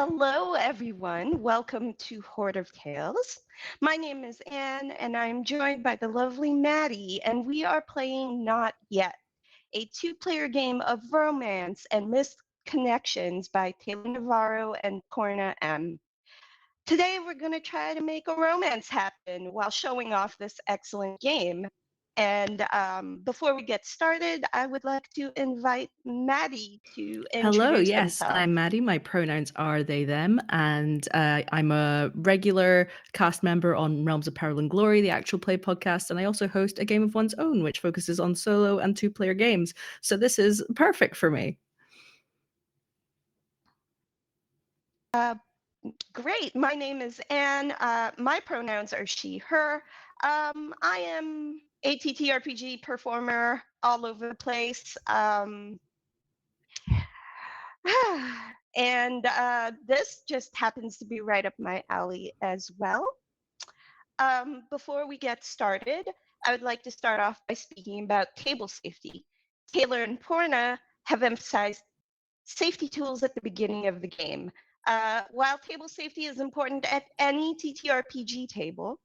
Hello, everyone. Welcome to Hoard of Tales. My name is Anne, and I'm joined by the lovely Maddie, and we are playing Not Yet, a two-player game of romance and missed connections by Taylor Navarro and Poorna M. Today, we're going to try to make a romance happen while showing off this excellent game. And before we get started, I would like to invite Maddie to Hello, introduce yes, himself. I'm Maddie. My pronouns are they, them, and I'm a regular cast member on Realms of Peril and Glory, the Actualplay podcast, and I also host A Game of One's Own, which focuses on solo and two-player games. So this is perfect for me. Great. My name is Anne. My pronouns are she, her. I am a TTRPG performer all over the place. And this just happens to be right up my alley as well. Before we get started, I would like to start off by speaking about table safety. Taylor and Poorna have emphasized safety tools at the beginning of the game. While table safety is important at any TTRPG table,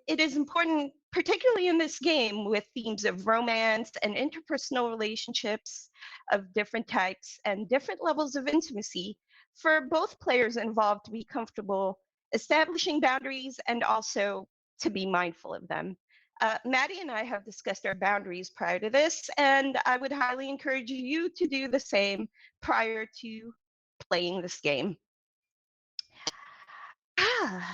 it is important, particularly in this game, with themes of romance and interpersonal relationships of different types and different levels of intimacy, for both players involved to be comfortable establishing boundaries and also to be mindful of them. Maddie and I have discussed our boundaries prior to this, and I would highly encourage you to do the same prior to playing this game.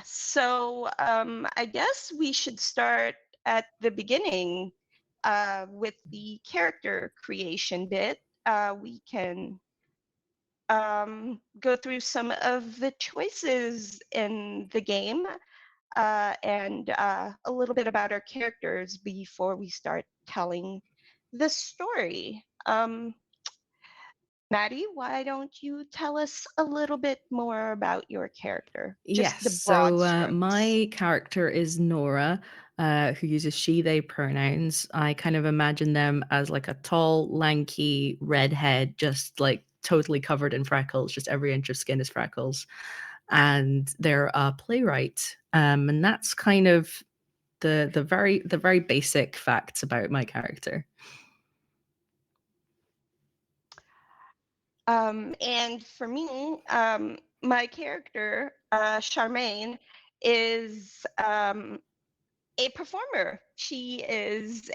So I guess we should start at the beginning with the character creation bit. We can go through some of the choices in the game and a little bit about our characters before we start telling the story. Maddie, why don't you tell us a little bit more about your character? Just Yes, the broad so strokes. my character is Nora, who uses she, they pronouns. I kind of imagine them as like a tall, lanky redhead, just like totally covered in freckles, just every inch of skin is freckles. And they're a playwright. And that's kind of the very basic facts about my character. And for me, my character, Charmaine, is a performer. She does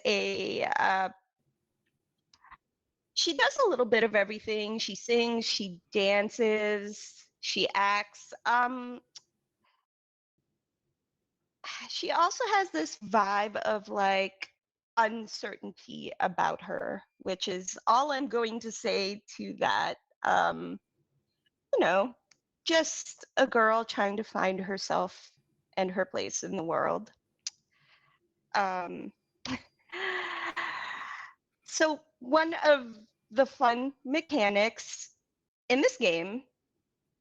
a little bit of everything. She sings, she dances, she acts. She also has this vibe of like uncertainty about her, which is all I'm going to say to that. You know, just a girl trying to find herself and her place in the world. Um, so one of the fun mechanics in this game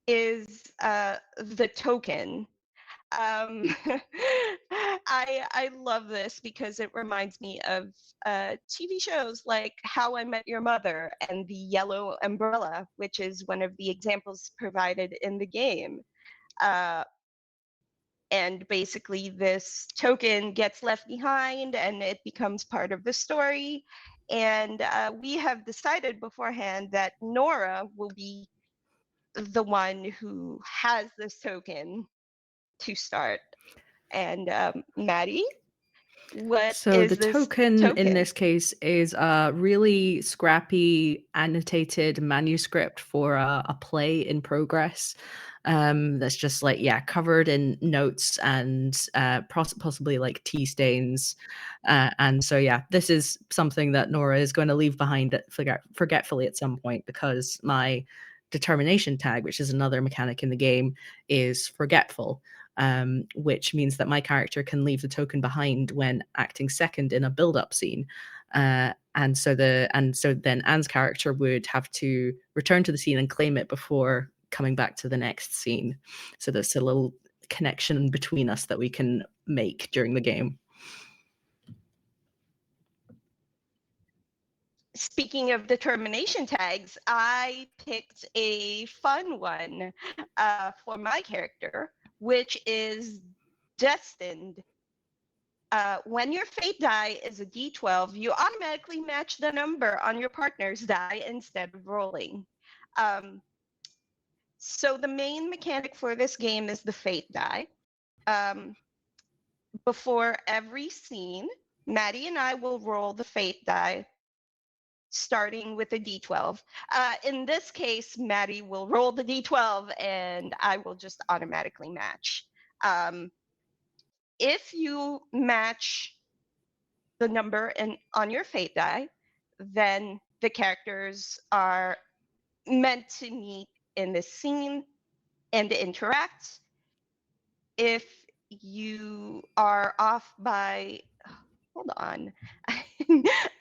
is the token. I love this because it reminds me of TV shows like How I Met Your Mother and The Yellow Umbrella, which is one of the examples provided in the game. Uh, and basically, this token gets left behind and it becomes part of the story. And we have decided beforehand that Nora will be the one who has this token to start. And Maddie, what So the is this token in token? this case is a really scrappy annotated manuscript for a play in progress. That's just like, yeah, covered in notes and possibly like tea stains. And so, yeah, this is something that Nora is going to leave behind forgetfully at some point, because my determination tag, which is another mechanic in the game, is forgetful. Which means that my character can leave the token behind when acting second in a build-up scene. And so then Anne's character would have to return to the scene and claim it before coming back to the next scene. So there's a little connection between us that we can make during the game. speaking of determination tags, I picked a fun one for my character, which is destined. When your fate die is a d12, you automatically match the number on your partner's die instead of rolling. So the main mechanic for this game is the fate die. Before every scene, Maddie and I will roll the fate die, starting with a d12. In this case, Maddie will roll the d12 and I will just automatically match. If you match the number on your fate die, then the characters are meant to meet in this scene and interact. If you are off by, hold on,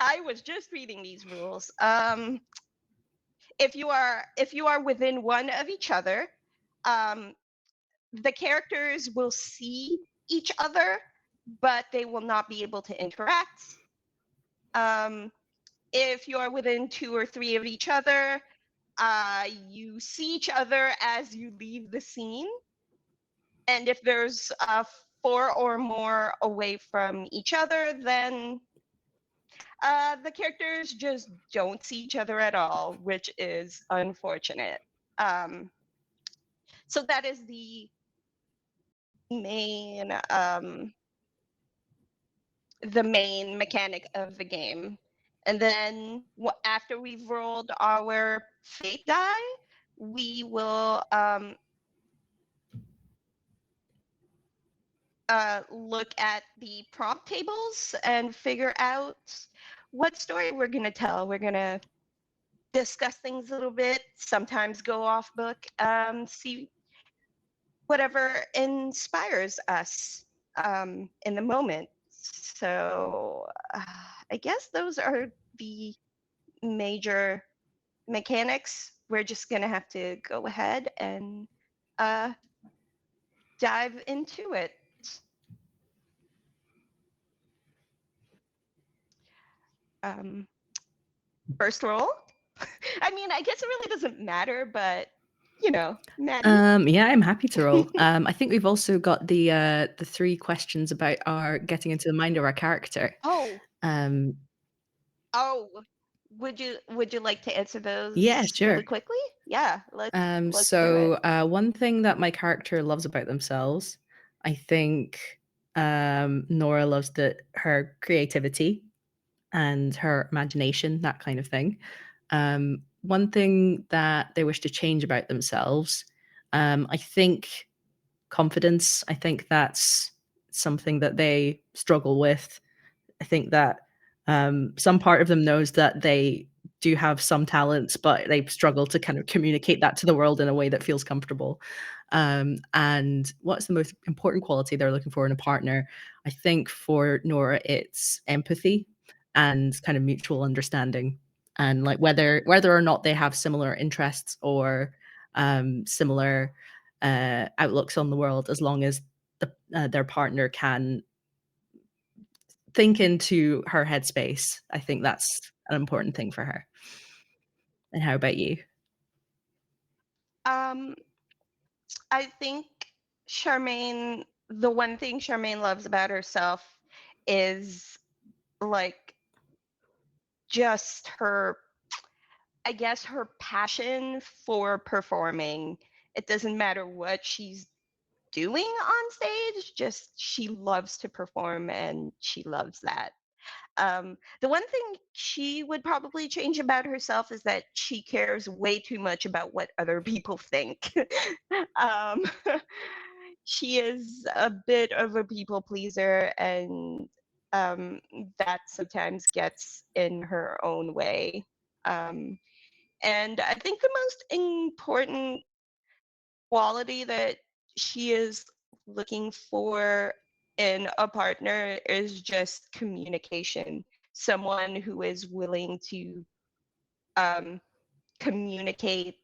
I was just reading these rules. If you are within one of each other, the characters will see each other, but they will not be able to interact. If you are within 2 or 3 of each other, you see each other as you leave the scene. And if there's 4 or more away from each other, then the characters just don't see each other at all, which is unfortunate. So that is the main mechanic of the game. And then after we've rolled our fate die, we will look at the prompt tables and figure out what story we're going to tell. We're going to discuss things a little bit, sometimes go off book, see whatever inspires us in the moment. So I guess those are the major mechanics. We're just going to have to go ahead and dive into it. First roll. I mean, I guess it really doesn't matter, but you know, Maddie. Yeah, I'm happy to roll. I think we've also got the 3 questions about our getting into the mind of our character. Oh, Um, would you like to answer those yeah, sure. really quickly? Yeah, let's do it. One thing that my character loves about themselves, I think Nora loves her creativity and her imagination, that kind of thing. One thing that they wish to change about themselves, I think confidence. I think that's something that they struggle with. I think that some part of them knows that they do have some talents, but they struggle to kind of communicate that to the world in a way that feels comfortable. And what's the most important quality they're looking for in a partner? I think for Nora, it's empathy and kind of mutual understanding, and like whether or not they have similar interests or similar outlooks on the world, as long as their partner can think into her headspace. I think that's an important thing for her. And how about you? I think Charmaine, the one thing Charmaine loves about herself is like just her, I guess, her passion for performing. It doesn't matter what she's doing on stage, just she loves to perform and she loves that. The one thing she would probably change about herself is that she cares way too much about what other people think. um, she is a bit of a people pleaser, and that sometimes gets in her own way. And I think the most important quality that she is looking for in a partner is just communication. Someone who is willing to communicate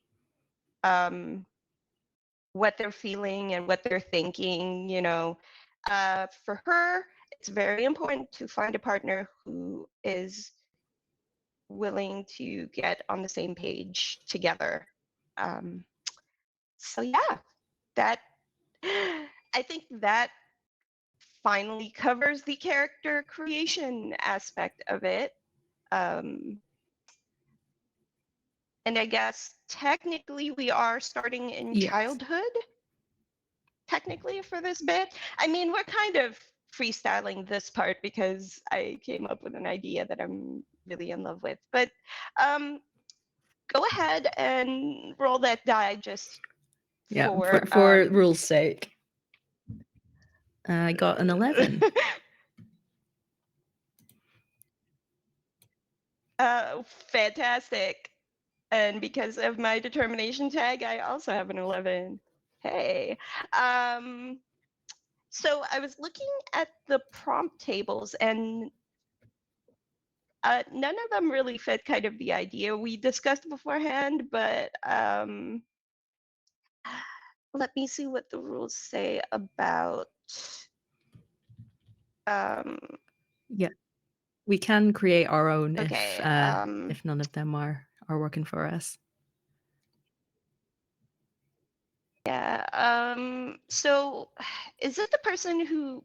what they're feeling and what they're thinking. You know, for her, it's very important to find a partner who is willing to get on the same page together. So yeah, that I think that finally covers the character creation aspect of it. And I guess technically we are starting in Yes. childhood, technically, for this bit. I mean, we're kind of freestyling this part because I came up with an idea that I'm really in love with. But go ahead and roll that die just Yeah, for for rule's sake. I got an 11. Fantastic. And because of my determination tag, I also have an 11. Hey. So I was looking at the prompt tables, and none of them really fit kind of the idea we discussed beforehand, but let me see what the rules say about Yeah, we can create our own okay, if none of them are working for us. yeah. So is it the person who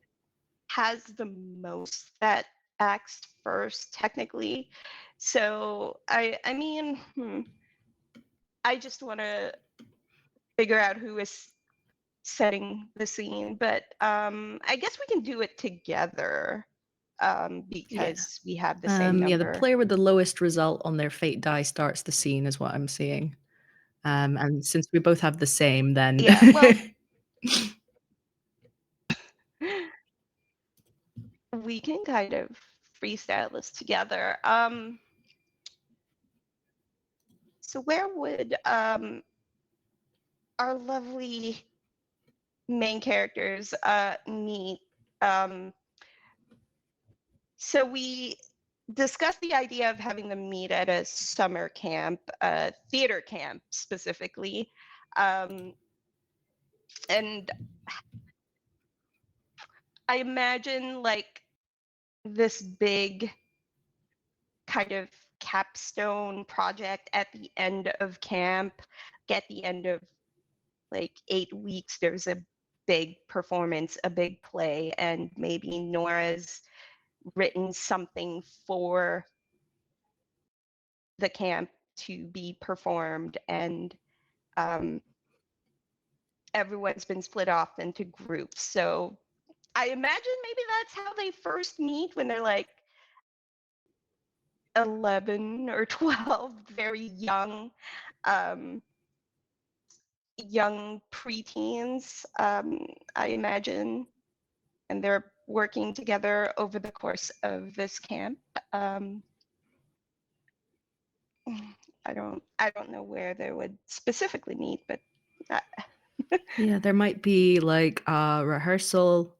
has the most that acts first, technically? So I mean, I just want to figure out who is setting the scene, but I guess we can do it together because we have the same number. Yeah, the player with the lowest result on their fate die starts the scene, is what I'm seeing. And since we both have the same, then Yeah, well, we can kind of freestyle this together. So where would our lovely main characters meet? So we discussed the idea of having them meet at a summer camp, theater camp specifically. And I imagine like this big kind of capstone project at the end of camp, at the end of like 8 weeks, there's a big performance, a big play, and maybe Nora's written something for the camp to be performed, and everyone's been split off into groups. So I imagine maybe that's how they first meet, when they're like 11 or 12, very young, young preteens, I imagine, and they're working together over the course of this camp. I don't know where they would specifically meet, but yeah, there might be like a rehearsal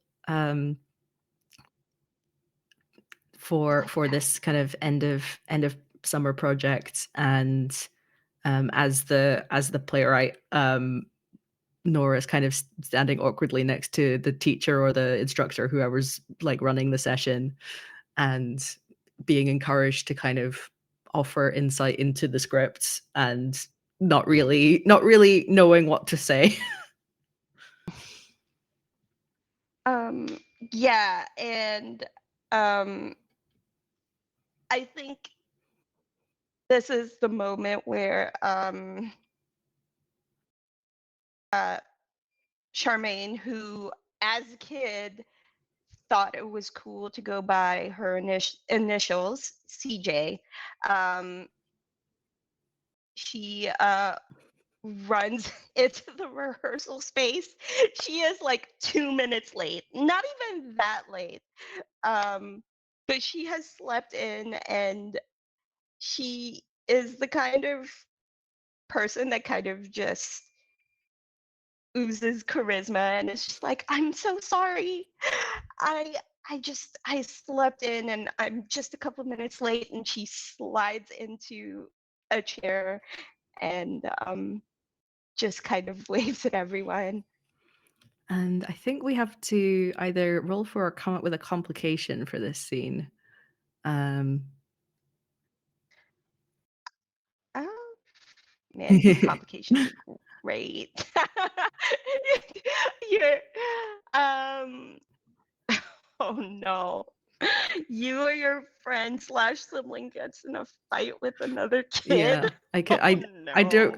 for this kind of end of summer project, and as the playwright, Nora's kind of standing awkwardly next to the teacher or the instructor, whoever's like running the session, and being encouraged to kind of offer insight into the script and not really knowing what to say. yeah, and I think this is the moment where Charmaine, who as a kid thought it was cool to go by her initials, CJ, she runs into the rehearsal space. She is like 2 minutes late, not even that late. But she has slept in, and she is the kind of person that kind of just oozes charisma, and it's just like, I'm so sorry. I I slept in, and I'm just a couple minutes late. And she slides into a chair and just kind of waves at everyone. And I think we have to either roll for or come up with a complication for this scene. Man, these complications are great. You're, um, oh no. You or your friend slash sibling gets in a fight with another kid? Yeah, I could. Oh I no.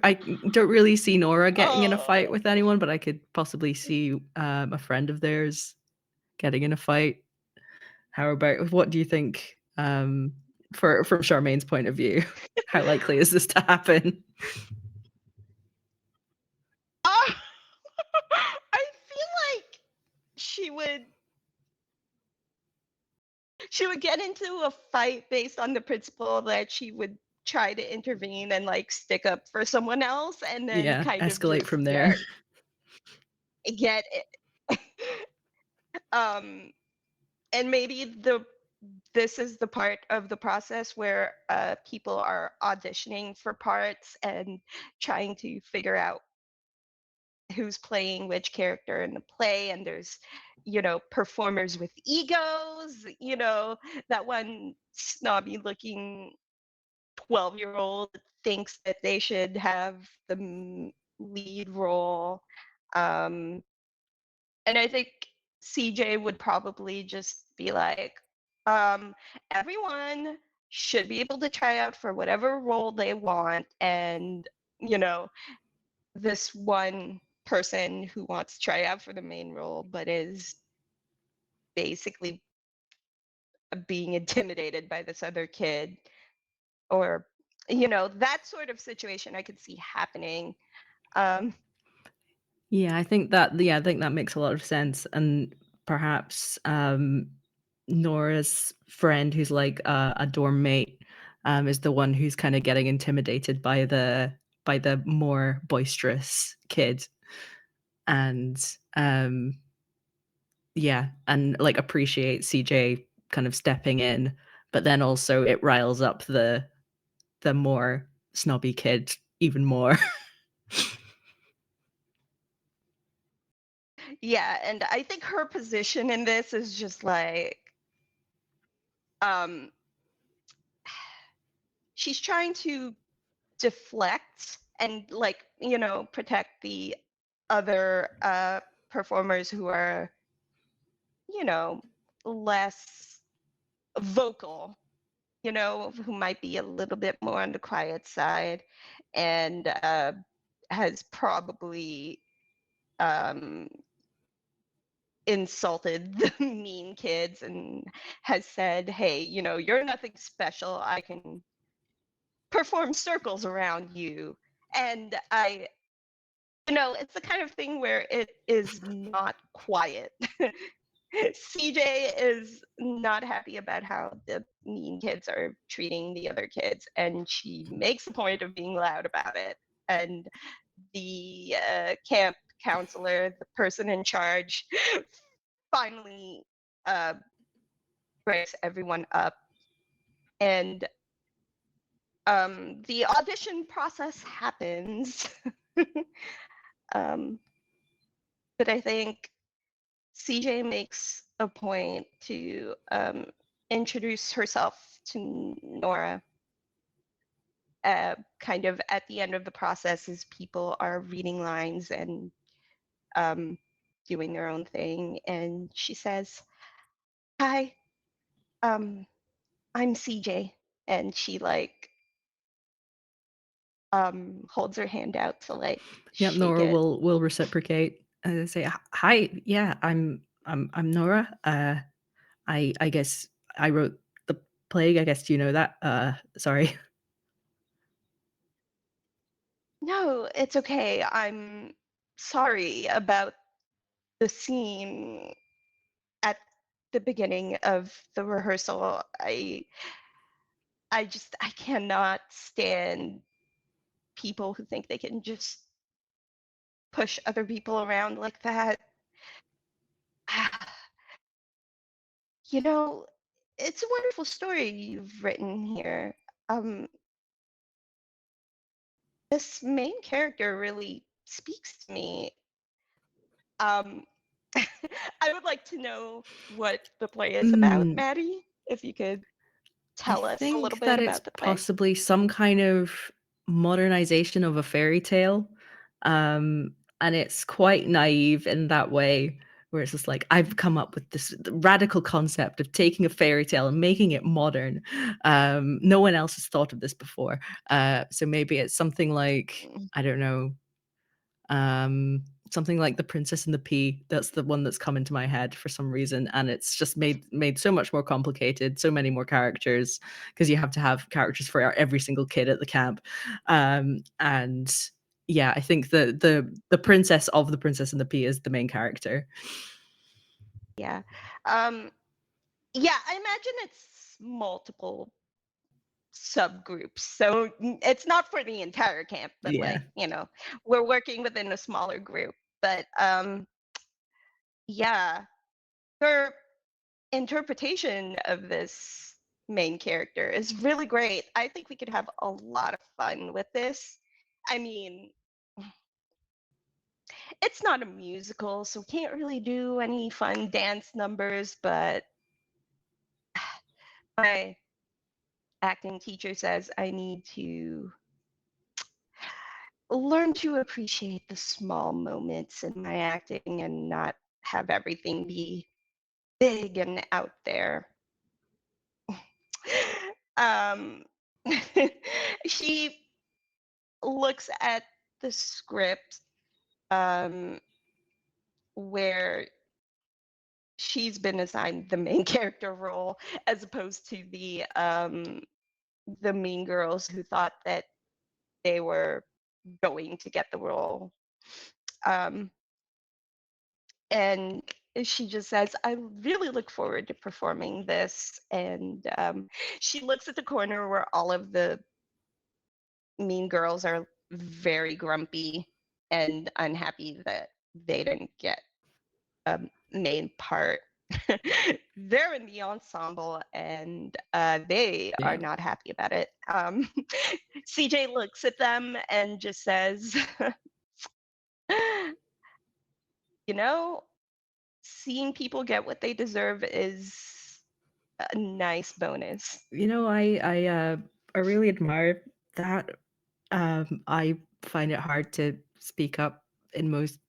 don't really see Nora getting in a fight Oh. with anyone, but I could possibly see a friend of theirs getting in a fight. How about what do you think? From Charmaine's point of view, how likely is this to happen? I feel like she would get into a fight based on the principle that she would try to intervene and like stick up for someone else and then Yeah, kind of escalate just from there. get it. um and maybe this is the part of the process where people are auditioning for parts and trying to figure out who's playing which character in the play, and there's performers with egos, that one snobby looking 12-year-old thinks that they should have the lead role. um and I think CJ would probably just be like, um everyone should be able to try out for whatever role they want, and you know this one person who wants to try out for the main role but is basically being intimidated by this other kid, or that sort of situation I could see happening. um Yeah, I think that makes a lot of sense, and perhaps Nora's friend, who's like a dorm mate, is the one who's kind of getting intimidated by the more boisterous kid, and yeah, and like appreciate CJ kind of stepping in, but then also it riles up the more snobby kid even more. yeah, and I think her position in this is just like, um she's trying to deflect and like protect the other performers who are you know less vocal, who might be a little bit more on the quiet side, and has probably um insulted the mean kids and has said, hey, you're nothing special, I can perform circles around you. And it's the kind of thing where it is not quiet. CJ is not happy about how the mean kids are treating the other kids, and she makes a point of being loud about it. And the camp counselor, the person in charge, finally uh, breaks everyone up. And the audition process happens. um, but I think CJ makes a point to introduce herself to Nora, kind of at the end of the process, as people are reading lines and um, doing their own thing. And she says, hi, I'm CJ. And she like holds her hand out to like Yep, shake Nora it. will reciprocate and say, "Hi, yeah, I'm Nora. I guess I wrote the plague. I guess you know that. Sorry." No, it's okay. I'm sorry about the scene at the beginning of the rehearsal. I cannot stand people who think they can just push other people around like that. You know, it's a wonderful story you've written here. Um, this main character really speaks to me. Um, I would like to know what the play is about, Mm, Maddie, if you could I tell us a little think bit that it's about the play. possibly some kind of modernization of a fairy tale. And it's quite naive in that way, where it's just like, I've come up with this radical concept of taking a fairy tale and making it modern. No one else has thought of this before. So maybe it's something like, I don't know, something like The Princess and the Pea. That's the one that's come into my head for some reason, and it's just made so much more complicated, so many more characters, because you have to have characters for every single kid at the camp. And yeah, I think the princess of The Princess and the Pea is the main character. Yeah. Yeah, I imagine it's multiple subgroups. So it's not for the entire camp, but Yeah. like, we're working within a smaller group. But yeah, her interpretation of this main character is really great. I think we could have a lot of fun with this. I mean, it's not a musical, so we can't really do any fun dance numbers, but my acting teacher says I need to learn to appreciate the small moments in my acting and not have everything be big and out there. um, she looks at the script um, where she's been assigned the main character role as opposed to the mean girls who thought that they were going to get the role. And she just says, I really look forward to performing this. And she looks at the corner where all of the mean girls are very grumpy and unhappy that they didn't get a main part. They're in the ensemble and they are Yeah. not happy about it. CJ looks at them and just says, you know, seeing people get what they deserve is a nice bonus. I really admire that. I find it hard to speak up in most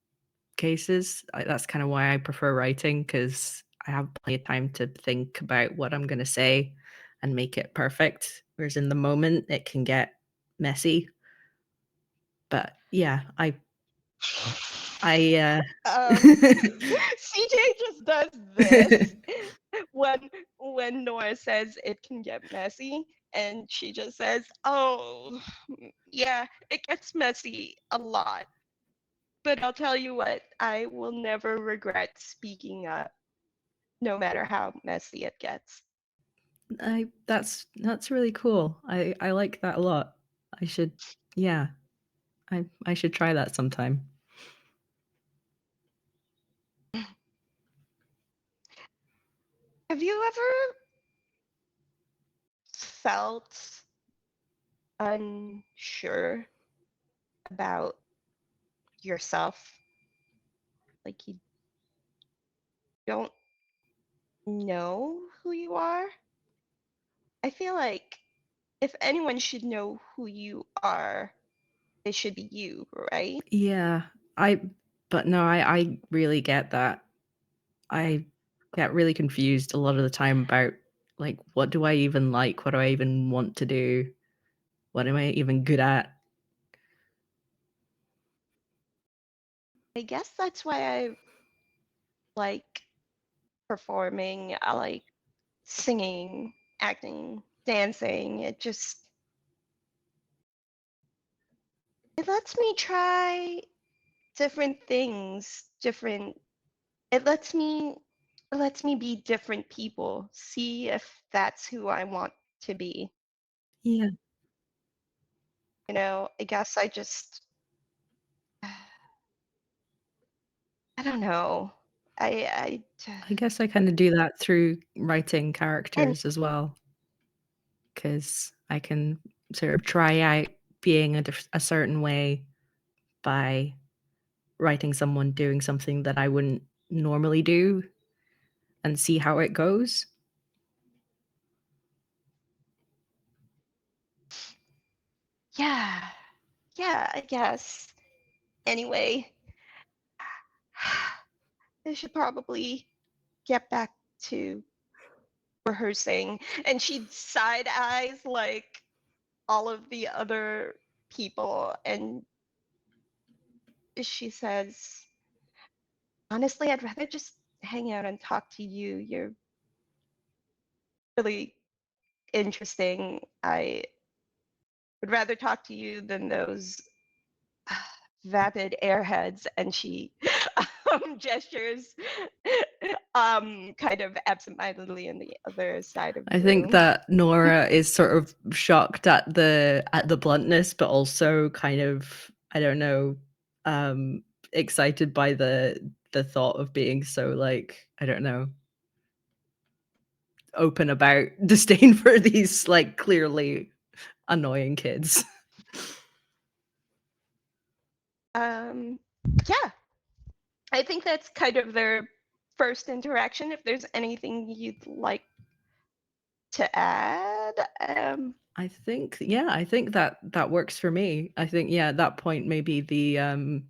cases. That's kind of why I prefer writing, because I have plenty of time to think about what I'm going to say and make it perfect. Whereas in the moment, it can get messy. But yeah, I CJ just does this when Nora says it can get messy, and she just says, "Oh, yeah, it gets messy a lot. But I'll tell you what, I will never regret speaking up, no matter how messy it gets." that's really cool. I like that a lot. I should yeah, I should try that sometime. Have you ever felt unsure about yourself? Like you don't know who you are? I feel like if anyone should know who you are, it should be you, right? Yeah, I but no, I really get that. I get really confused a lot of the time about, like, what do I even like? What do I even want to do? What am I even good at? I guess that's why I like performing. I like singing, acting, dancing. It lets me try different things, it lets me be different people, see if that's who I want to be. Yeah, I guess I don't know. I guess I kinda do that through writing And characters as well, because I can sort of try out being a certain way by writing someone doing something that I wouldn't normally do and see how it goes. Yeah, I guess. Anyway, I should probably get back to rehearsing. And she side eyes like all of the other people, and she says, honestly, I'd rather just hang out and talk to you. You're really interesting. I would rather talk to you than those vapid airheads. And she gestures kind of absentmindedly in the other side of the I think room. that Nora is sort of shocked at the bluntness, but also kind of, I don't know, excited by the thought of being so, like, I don't know, open about disdain for these, like, clearly annoying kids. Yeah, I think that's kind of their first interaction. If there's anything you'd like to add, I think that works for me. I think, yeah, at that point maybe the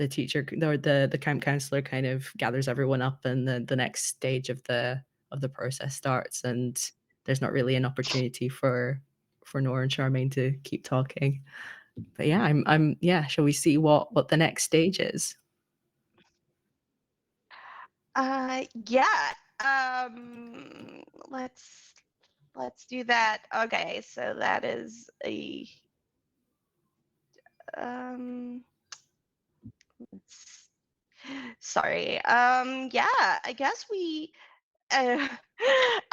teacher or the camp counselor kind of gathers everyone up, and the next stage of the process starts, and there's not really an opportunity for Nora and Charmaine to keep talking. But yeah, I'm yeah, shall we see what the next stage is? yeah, let's do that. Okay, so that is a um sorry. Yeah, I guess we I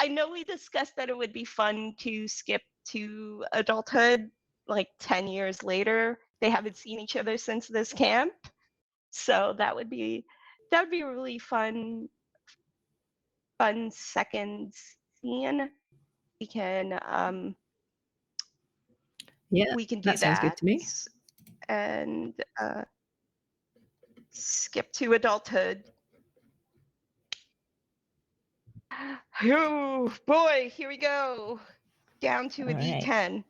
know we discussed that it would be fun to skip to adulthood like 10 years later. They haven't seen each other since this camp. So that would be a really fun second scene. We can Yeah, we can do that sounds good that to me. and skip to adulthood. Oh boy, here we go. Down to a All right. D10.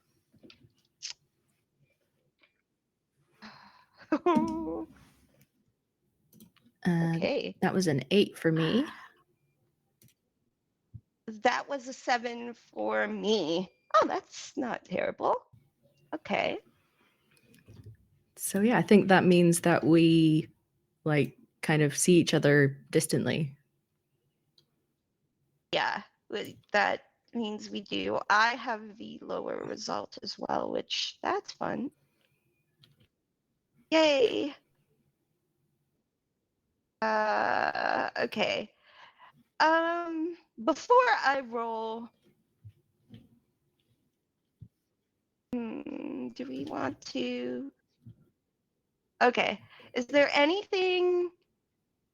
Okay. That was an 8 for me. That was a 7 for me. Oh, that's not terrible. Okay. So yeah, I think that means that we, like, kind of see each other distantly. Yeah, that means we do. I have the lower result as well, which that's fun. Yay. Okay. Before I roll, do we want to? Okay. Is there anything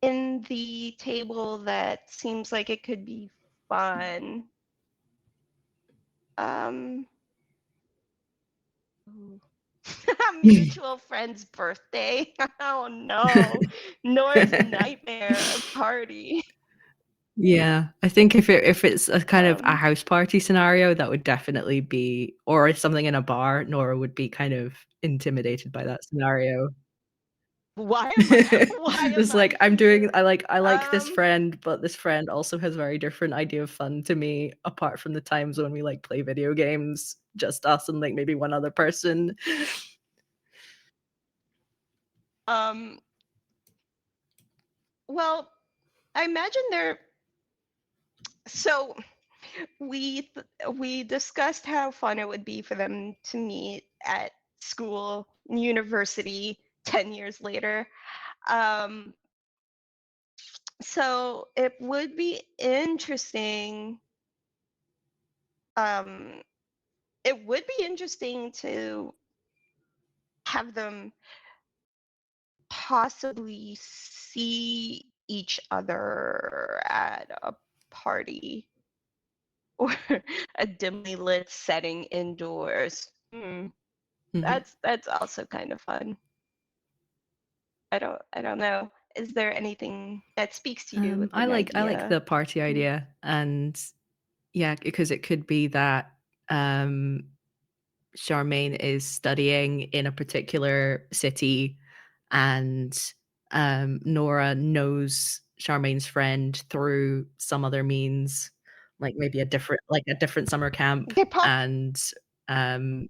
in the table that seems like it could be fun? Mutual friend's birthday. Oh no. Nora's nightmare of party. Yeah, I think if it's a kind of a Um, house party scenario, that would definitely be, or if something in a bar, Nora would be kind of intimidated by that scenario. why am It's I like, here? I like this friend, but this friend also has a very different idea of fun to me, apart from the times when we, like, play video games, just us and, like, maybe one other person. Um, well, I imagine they're so we discussed how fun it would be for them to meet at school, university 10 years later. Um, so it would be interesting. Um, it would be interesting to have them possibly see each other at a party or a dimly lit setting indoors. Mhm. That's also kind of fun. I don't know. Is there anything that speaks to you with I an like idea? the party Mm, idea, and yeah, because it could be that, um Charmaine is studying in a particular city, and Nora knows Charmaine's friend through some other means, like maybe a different summer camp, They probably and um,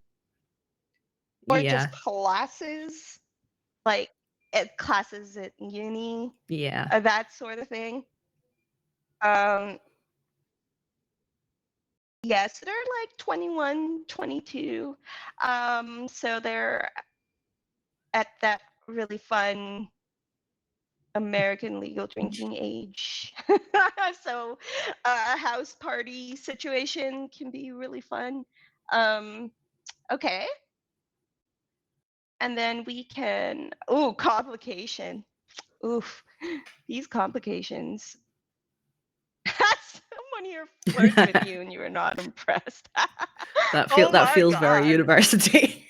or yeah, just classes, like at classes at uni, yeah. that sort of thing. Um, yes, they're like 21, 22. So they're at that really fun American legal drinking age. So a house party situation can be really fun. Okay. And then we can, oh, complication. Oof, these complications. Someone here flirts with you and you are not impressed. Oh That my feels very God. university.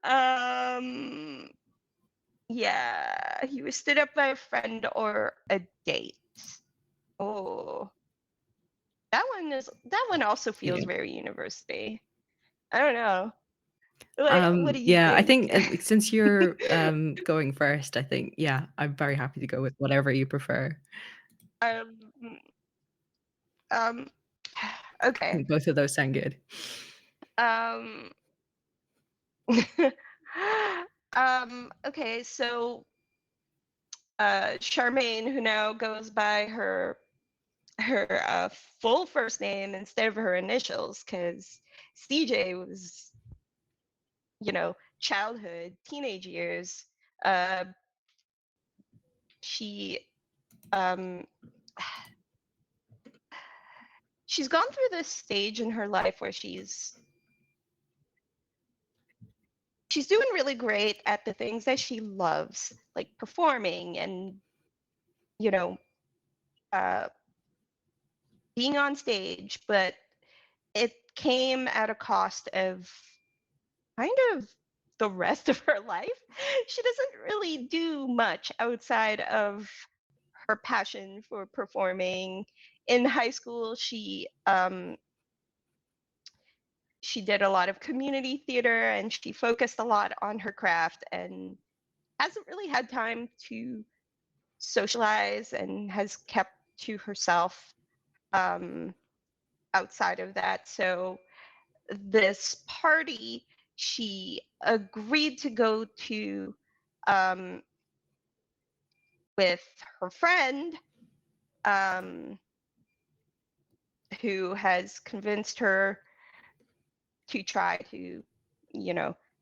um, yeah, he was stood up by a friend or a date. Oh, that one also feels Yeah. very university. I don't know. What do you Yeah, I think? think since you're going first, I think yeah, I'm very happy to go with whatever you prefer. um, um, I okay. think both of those sound good. Um, okay, so Charmaine, who now goes by her full first name instead of her initials, because CJ was, childhood, teenage years. Uh, she um, she's gone through this stage in her life where she's doing really great at the things that she loves, like performing and you know uh, being on stage, but it came at a cost of kind of the rest of her life. She doesn't really do much outside of her passion for performing. In high school, she did a lot of community theater and she focused a lot on her craft and hasn't really had time to socialize and has kept to herself um, outside of that. So this party she agreed to go to um, with her friend um, who has convinced her to try to,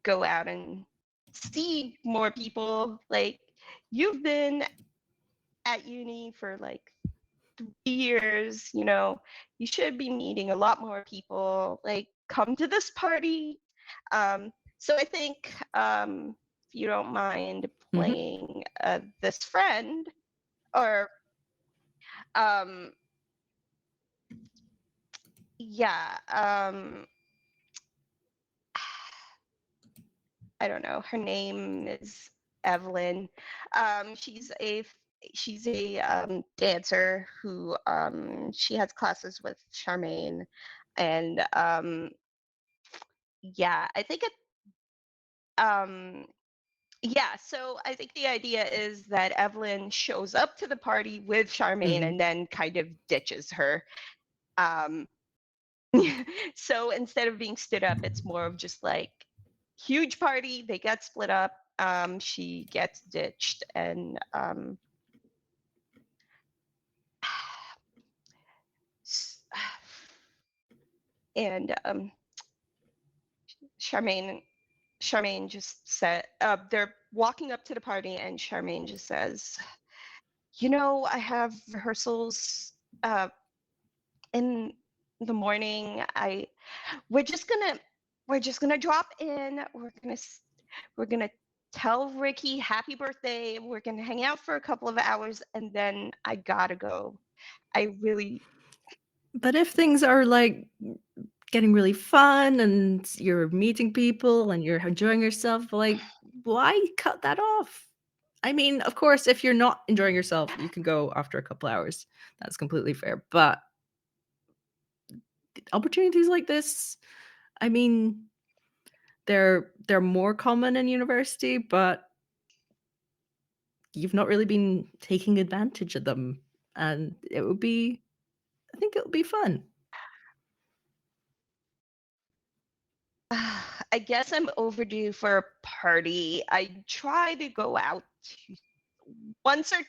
go out and see more people. Like, you've been at uni for like 3 years, you should be meeting a lot more people. Like, come to this party. So I think if you don't mind Mhm. playing this friend, or um, yeah, I don't know. Her name is Evelyn. She's a dancer who she has classes with Charmaine, and yeah, I think it yeah. So I think the idea is that Evelyn shows up to the party with Charmaine Mhm. and then kind of ditches her. Um, so instead of being stood up, it's more of just like huge party. They get split up. She gets ditched, and and Charmaine Charmaine just said they're walking up to the party, and Charmaine just says, I have rehearsals uh, in the morning. We're just gonna drop in. We're gonna tell Ricky happy birthday. We're gonna hang out for a couple of hours, and then I gotta go. I really But if things are like getting really fun and you're meeting people and you're enjoying yourself, like why cut that off? I mean, of course, if you're not enjoying yourself, you can go after a couple hours. That's completely fair. But opportunities like this, I mean, they're more common in university, but you've not really been taking advantage of them, and I think it would be fun. I guess I'm overdue for a party. I try to go out once or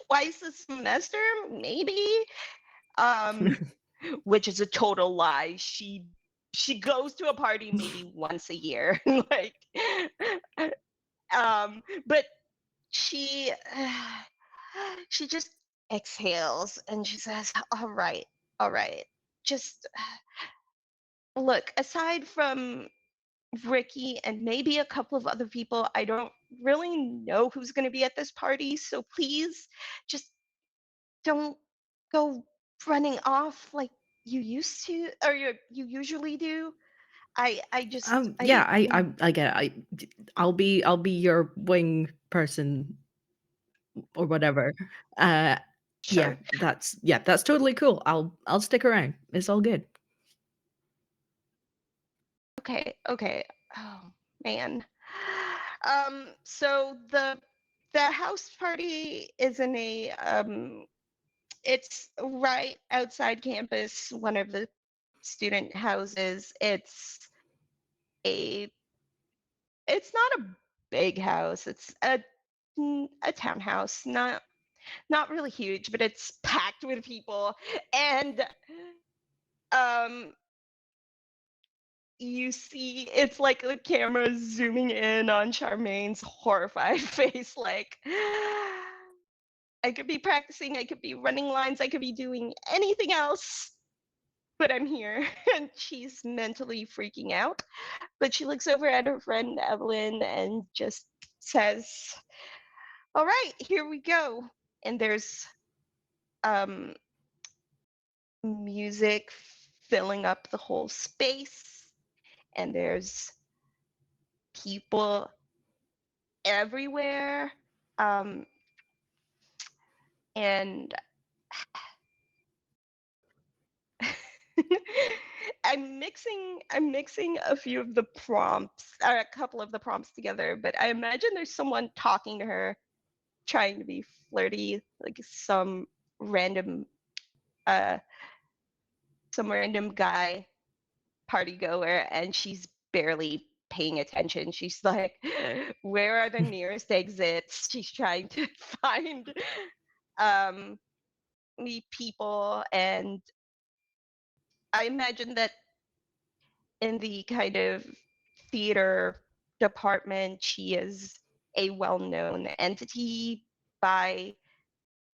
twice a semester, maybe. Um, which is a total lie. She goes to a party maybe once a year. Like but she she just exhales and she says, all right, just look, aside from Ricky and maybe a couple of other people, I don't really know who's going to be at this party. So please just don't go running off like you used to or you usually do. I just Yeah, I get it. I'll be your wing person or whatever. Uh, sure. yeah, that's totally cool. I'll stick around. It's all good. Okay, okay. Oh man. So the house party is in a it's right outside campus, one of the student houses. A it's not a big house. It's a townhouse, not really huge, but it's packed with people. And um you see it's like the camera zooming in on Charmaine's horrified face, like I could be practicing, I could be running lines, I could be doing anything else, but I'm here. And she's mentally freaking out. But she looks over at her friend Evelyn and just says, all right, here we go. And there's um, music filling up the whole space, and there's people everywhere. Um, and I'm mixing a few of the prompts or a couple of the prompts together, but I imagine there's someone talking to her, trying to be flirty, like random uh some random guy party goer, and she's barely paying attention. She's like, where are the nearest exits? She's trying to find um meet people, and I imagine that in the kind of theater department, she is a well-known entity by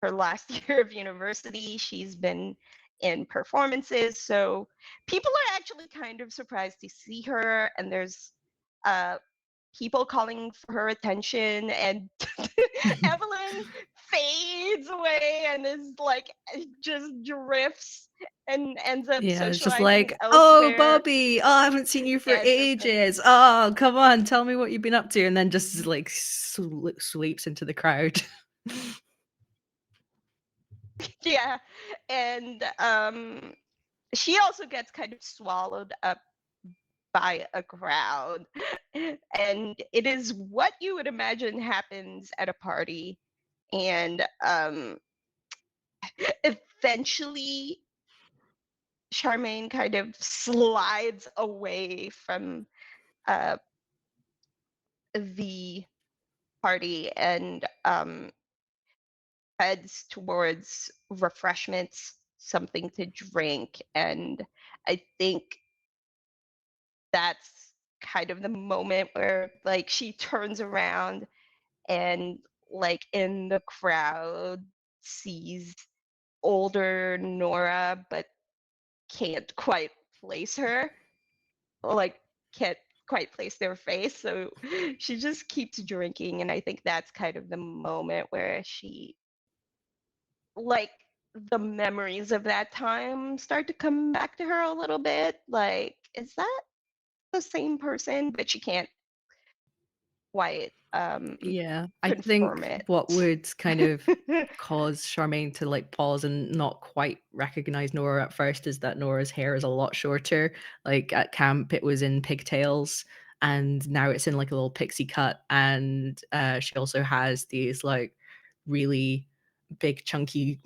her last year of university. She's been in performances, so people are actually kind of surprised to see her, and there's uh, people calling for her attention, and Evelyn fades away and is like just drifts and ends up Yeah, it's just socializing like, "Oh, elsewhere. Bobby, oh, I haven't seen you for Yes, her ages. friends. Oh, come on, tell me what you've been up to," and then just, like, sweeps into the crowd. Yeah, and she also gets kind of swallowed up by a crowd. And it is what you would imagine happens at a party. And eventually, Charmaine kind of slides away from uh, the party and heads towards refreshments, something to drink. And I think that's kind of the moment where like she turns around and like in the crowd sees older Nora but can't quite place her, like can't quite place their face, so she just keeps drinking. And I think that's kind of the moment where she like the memories of that time start to come back to her a little bit, like is that the same person, but she can't quite Yeah, I confirm think it. what would kind of cause Charmaine to like pause and not quite recognize Nora at first is that Nora's hair is a lot shorter. Like at camp, it was in pigtails, and now it's in like a little pixie cut. And she also has these like really big, chunky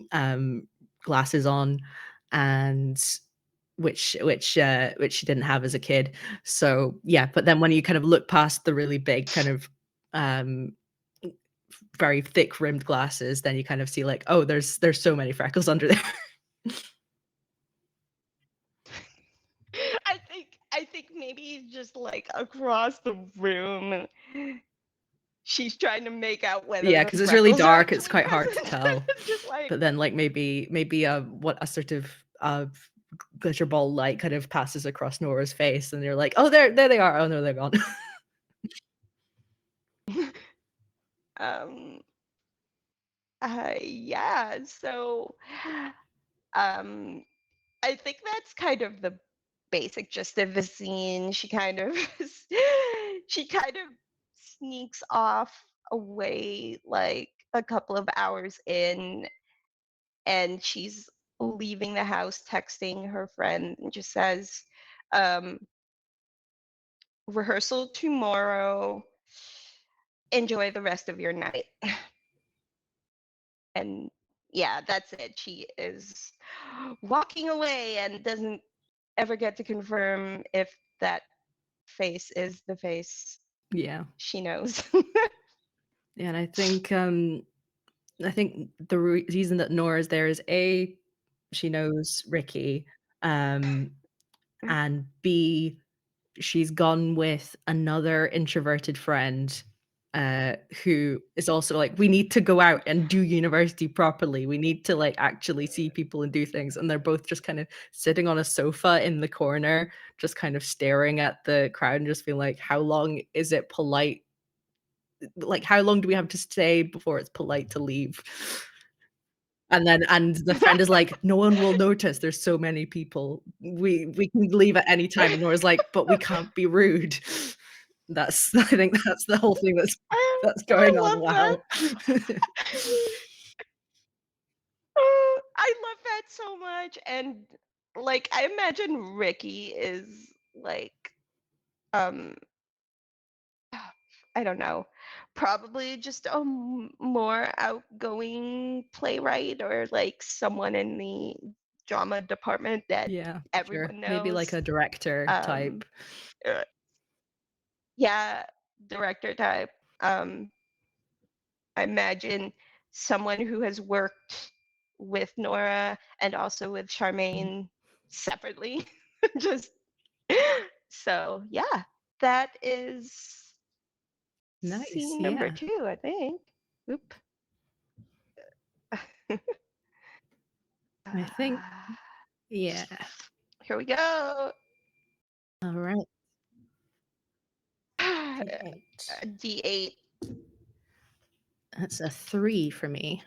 glasses on, and which she didn't have as a kid. So yeah, but then when you kind of look past the really big kind of um very thick rimmed glasses, then you kind of see like, oh, there's so many freckles under there. I think maybe just like across the room, she's trying to make out whether Yeah, the because it's really freckles are dark, it's actually quite hard to present. tell. Just like But then like maybe what a sort of glitter ball light kind of passes across Nora's face, and you're like, oh, there they are. Oh no, they're gone. um yeah, so um I think that's kind of the basic gist of the scene. She kind of she kind of sneaks off away like a couple of hours in, and she's leaving the house texting her friend and just says, um, rehearsal tomorrow. Enjoy the rest of your night. And yeah, that's it. She is walking away and doesn't ever get to confirm if that face is the face Yeah. she knows. Yeah, and I think the reason that Nora's there is A, she knows Ricky, um, and B, she's gone with another introverted friend, who is also like, "We need to go out and do university properly. We need to, like, actually see people and do things," and they're both just kind of sitting on a sofa in the corner, just kind of staring at the crowd and just feeling like, "How long is it polite like, how long do we have to stay before it's polite to leave?" And the friend is like, "No one will notice, there's so many people. We can leave at any time." And Nora's like, "But we can't be rude." That's I think that's the whole thing that's I going on. love that. Wow. I love that so much. And like I imagine Ricky is like um I don't know, probably just a more outgoing playwright or like someone in the drama department that Yeah, for sure. everyone Maybe like knows. a director type. Um, uh, yeah, director type. Um, I imagine someone who has worked with Nora and also with Mm. Charmaine separately. Just so yeah, that is Nice, scene number yeah. 2, I think. Oop. I think Ah, yeah. here we go. Alright. D8. D8. That's a 3 for me.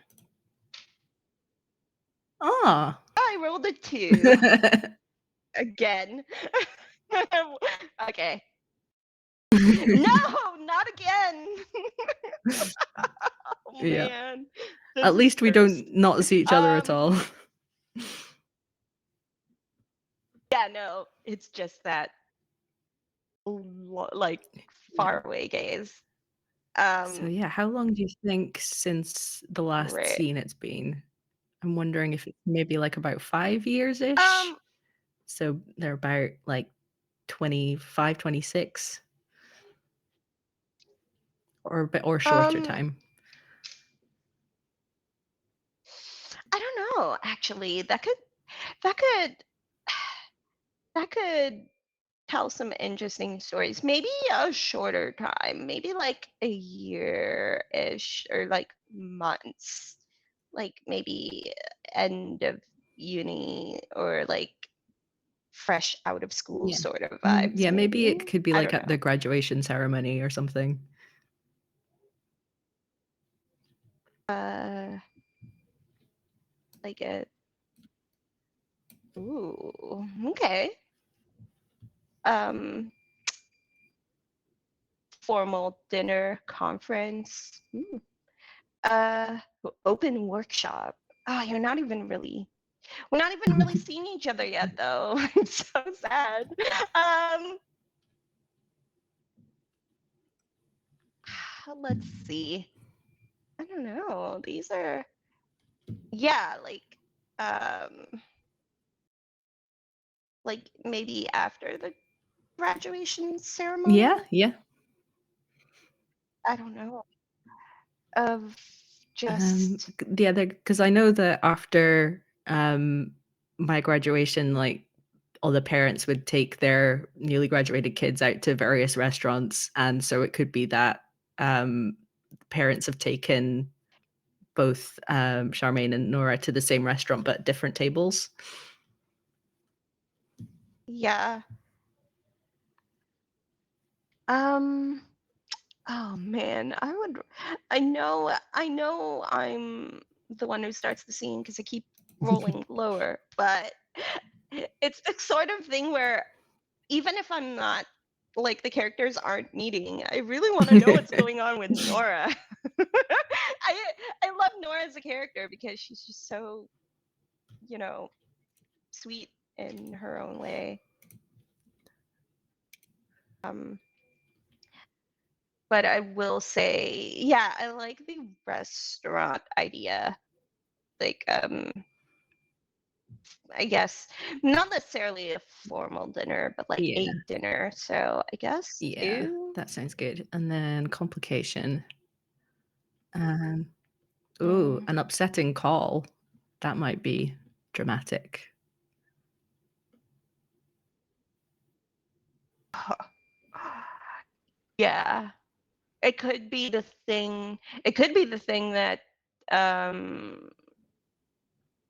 Ah. I rolled a 2 again. Okay. No, not again. Oh Yeah. man, At this is least we cursed. don't not see each other at all. Um, yeah, no, it's just that like Yeah. far away gaze. So, Um, yeah, how long do you think since the last right. scene it's been? I'm wondering if it's maybe, like, about 5 years-ish? Um, So, they're about, like, 25, 26, or a bit or shorter um, time? I don't know. Actually, that could that could tell some interesting stories. Maybe a shorter time, maybe like a year-ish or like months, like maybe end of uni or like fresh out of school Yeah. sort of vibes, Yeah, maybe maybe. it could be, I like, don't at the know. graduation ceremony or something. Uh, like a ooh, okay. Um, formal dinner conference. Open workshop. Oh, we're not even really seeing each other yet, though. It's so sad. Let's see. I don't know. These are, yeah, like maybe after the graduation ceremony. Yeah. I don't know. Of just The other, because I know that after my graduation, like all the parents would take their newly graduated kids out to various restaurants, and so it could be that parents have taken both Charmaine and Nora to the same restaurant but at different tables. yeah. Oh man, I know I'm the one who starts the scene because I keep rolling lower, but it's the sort of thing where even if I'm not, like, the characters aren't meeting, I really want to know what's going on with Nora. I love Nora as a character because she's just so, sweet in her own way. But I will say, yeah, I like the restaurant idea. Like, I guess not necessarily a formal dinner, but like Yeah. a dinner. So I guess Yeah, 2. that sounds good. And then complication. An upsetting call. That might be dramatic. Yeah, it could be the thing. It could be the thing that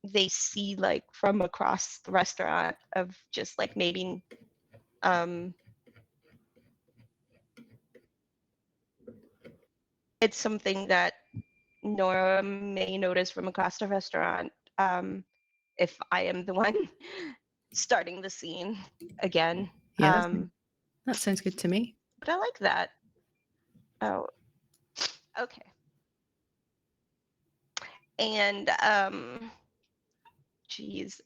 they see, like, from across the restaurant, of just like maybe it's something that Nora may notice from across the restaurant, if I am the one starting the scene again. Yeah, that sounds good to me. But I like that. Oh, okay. And geez,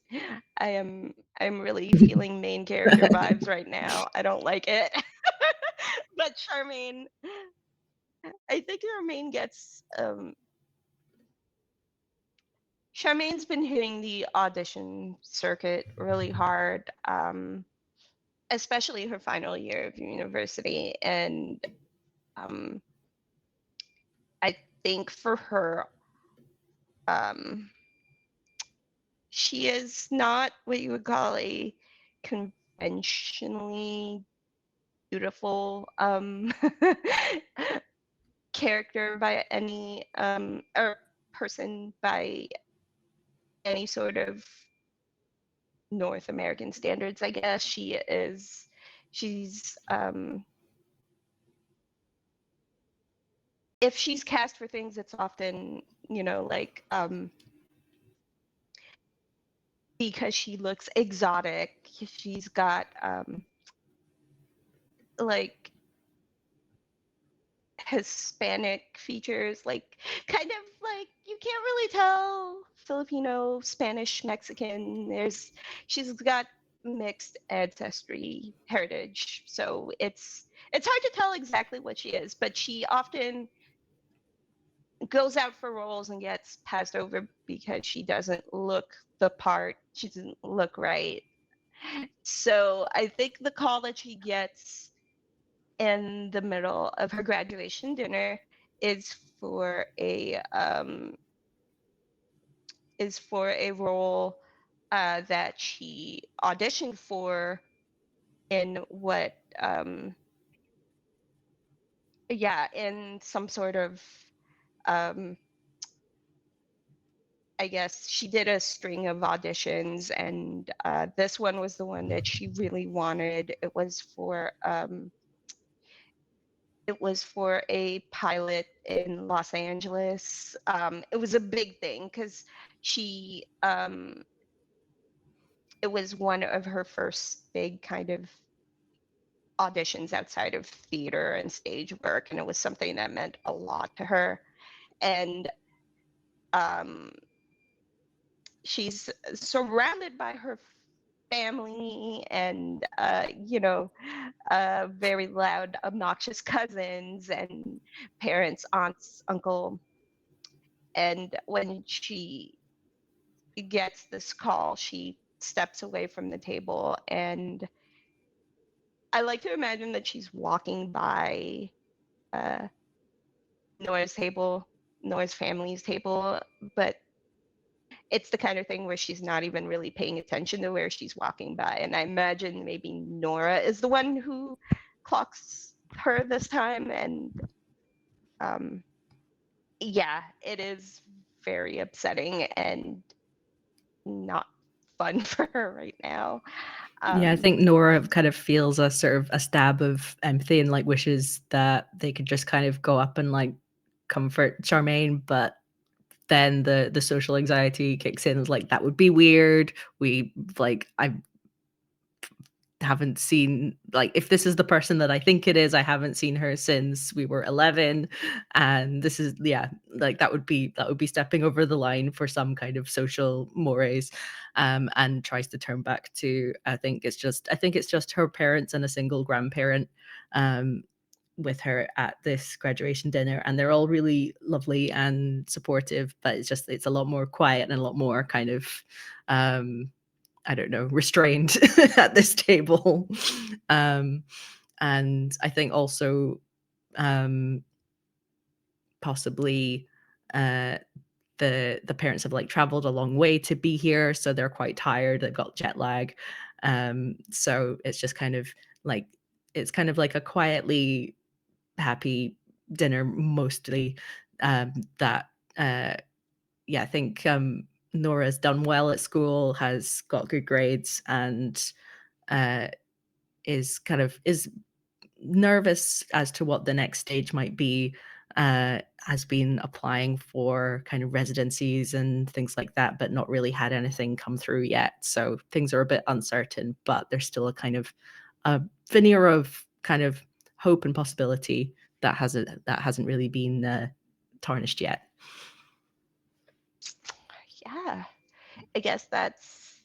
I'm really feeling main character vibes right now. I don't like it. But Charmaine, I think Charmaine gets Charmaine's been hitting the audition circuit really hard, especially her final year of university. And I think for her, she is not what you would call a conventionally beautiful character by any or person by any sort of North American standards, I guess. She's if she's cast for things, it's often, like, because she looks exotic. She's got like Hispanic features, like, kind of like, you can't really tell Filipino, Spanish, Mexican. She's got mixed ancestry heritage, so it's hard to tell exactly what she is, but she often goes out for roles and gets passed over because she doesn't look the part. She doesn't look right. So I think the call that she gets in the middle of her graduation dinner is for a role that she auditioned for in what in some sort of I guess she did a string of auditions, and this one was the one that she really wanted. It was for a pilot in Los Angeles. It was a big thing because she it was one of her first big kind of auditions outside of theater and stage work, and it was something that meant a lot to her. And she's surrounded by her family and very loud, obnoxious cousins and parents, aunts, uncle. And when she gets this call, she steps away from the table, and I like to imagine that she's walking by uh, Noah's table, Noah's family's table, but it's the kind of thing where she's not even really paying attention to where she's walking by. And I imagine maybe Nora is the one who clocks her this time. And yeah, it is very upsetting and not fun for her right now. Yeah, I think Nora kind of feels a sort of a stab of empathy and like wishes that they could just kind of go up and like comfort Charmaine, but then the social anxiety kicks in. It's like that would be weird. I haven't seen, like, if this is the person that I think it is, I haven't seen her since we were 11, and this is, yeah, like that would be stepping over the line for some kind of social mores. And tries to turn back to, I think it's just her parents and a single grandparent with her at this graduation dinner, and they're all really lovely and supportive, but it's a lot more quiet and a lot more kind of I don't know, restrained at this table. And I think also possibly the parents have like traveled a long way to be here, so they're quite tired, they've got jet lag. So it's just kind of like a quietly happy dinner mostly. That Yeah, I think Nora's done well at school, has got good grades, and uh, is nervous as to what the next stage might be. Has been applying for kind of residencies and things like that, but not really had anything come through yet. So things are a bit uncertain, but there's still a veneer of kind of hope and possibility that hasn't really been tarnished yet. Yeah, I guess that's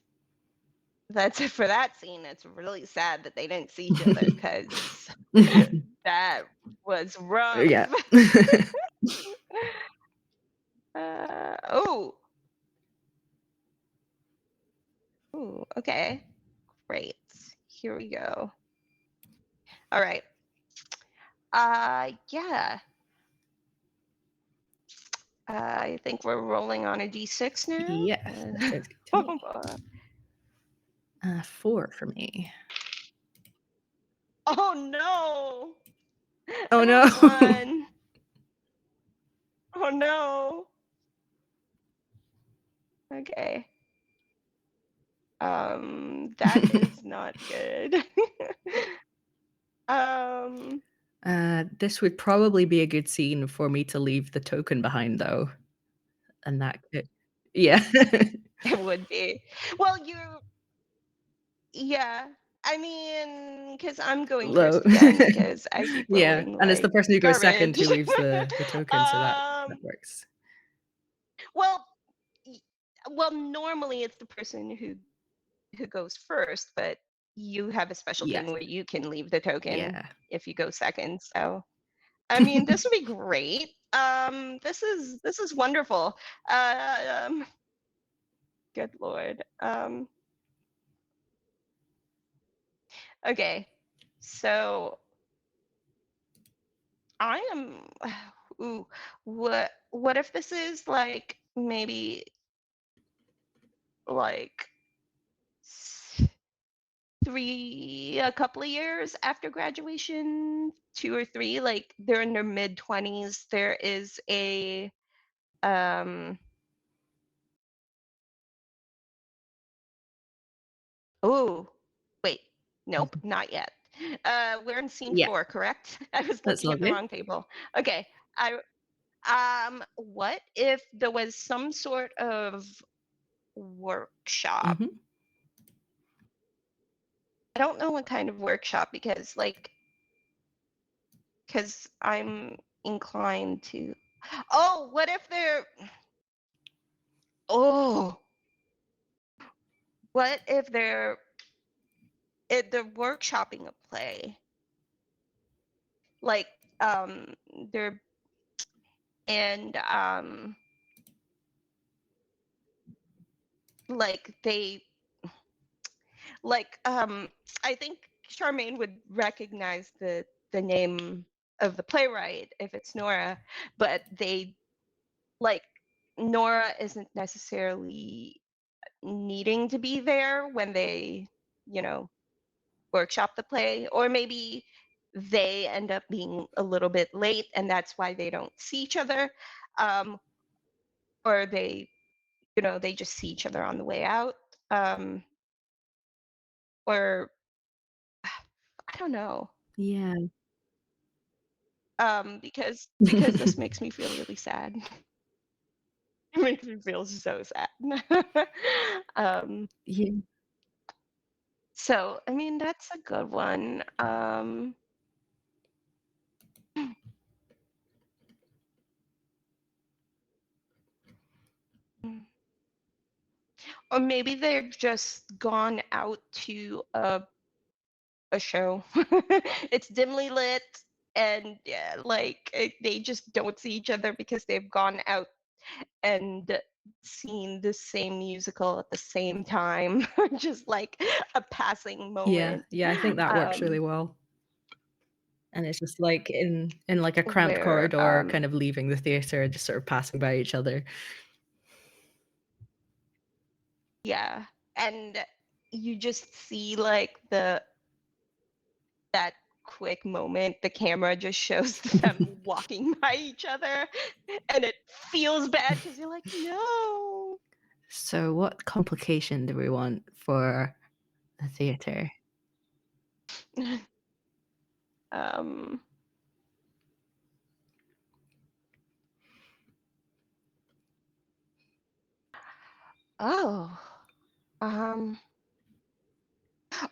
it for that scene. It's really sad that they didn't see each other, because that was rough. Yeah. Oh. Ooh, okay. Great. Here we go. All right. Yeah. I think we're rolling on a d6 now. Yeah, that sounds good to me. 4 for me. Oh no! Oh An no! 1. Oh no! Okay. That is not good. This would probably be a good scene for me to leave the token behind, though, and that could, yeah. It would be. Well, yeah. I mean, because I'm going Low. first again because I keep Yeah, rolling and it's the like person who goes second garbage. who leaves the token, so that um, works. well, y- normally it's the person who goes first, but you have a special Yes. thing where you can leave the token Yeah. if you go second. So, I mean, this would be great. This is wonderful. Good Lord. Okay, so I am. Ooh, what if this is like maybe like a couple of years after graduation, 2 or 3, like they're in their mid-20s. There is a um oh, wait, nope, not yet. We're in scene Yeah, 4, correct? I was that's looking at the lovely. wrong table. Okay. I what if there was some sort of workshop Mhm. I don't know what kind of workshop, because I'm inclined to. Oh, what if they're. Oh, what if they're workshopping a play? Like, they're and like they like I think Charmaine would recognize the name of the playwright if it's Nora, but they like Nora isn't necessarily needing to be there when they, you know, workshop the play, or maybe they end up being a little bit late and that's why they don't see each other, um, or they, you know, they just see each other on the way out, or I don't know, Yeah. because this makes me feel really sad. It makes me feel so sad. um, Yeah. so I mean that's a good one. Or maybe they've just gone out to a show. It's dimly lit, and yeah, like they just don't see each other because they've gone out and seen the same musical at the same time. Just like a passing Yeah. moment. Yeah, I think that works really Um, well. And it's just like in like a cramped where corridor, kind of leaving the theater and just sort of passing by each other. yeah, and you just see like that quick moment the camera just shows them walking by each other, and it feels bad because you're like, no. So what complication do we want for the theater? um oh um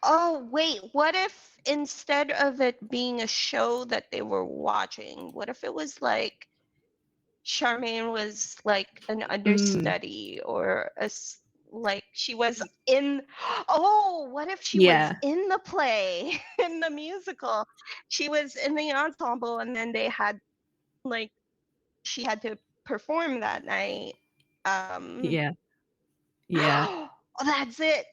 oh wait, what if instead of it being a show that they were watching, what if it was like Charmaine was like an Mm, understudy, or like she was in. Oh, what if she was yeah. in the play, in the musical? She was in the ensemble, and then they had like she had to perform that night. Yeah. Yeah. Oh, that's it.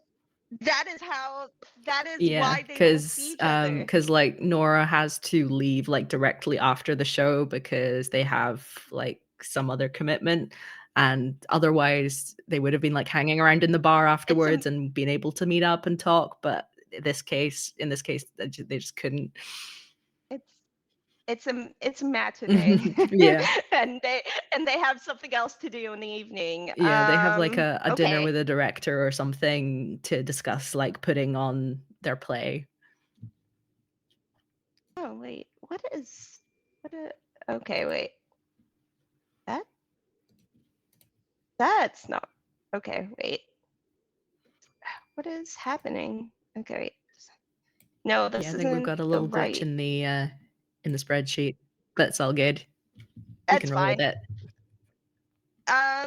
That is how. That is Yeah, why they don't see because each other. because like Nora has to leave like directly after the show because they have like some other commitment, and otherwise they would have been like hanging around in the bar It's a afterwards and being able to meet up and talk. But in this case, they just couldn't. it's it's a matinee. Yeah, and they have something else to do in the evening. yeah, they have like a dinner Okay. with a director or something to discuss like putting on their play. Oh wait, okay, wait. That that's not okay, wait. What is happening? Okay, wait. No, Yeah, this I think we've isn't got a the little glitch right. in the spreadsheet, but it's all good. We That's can roll with fine. it.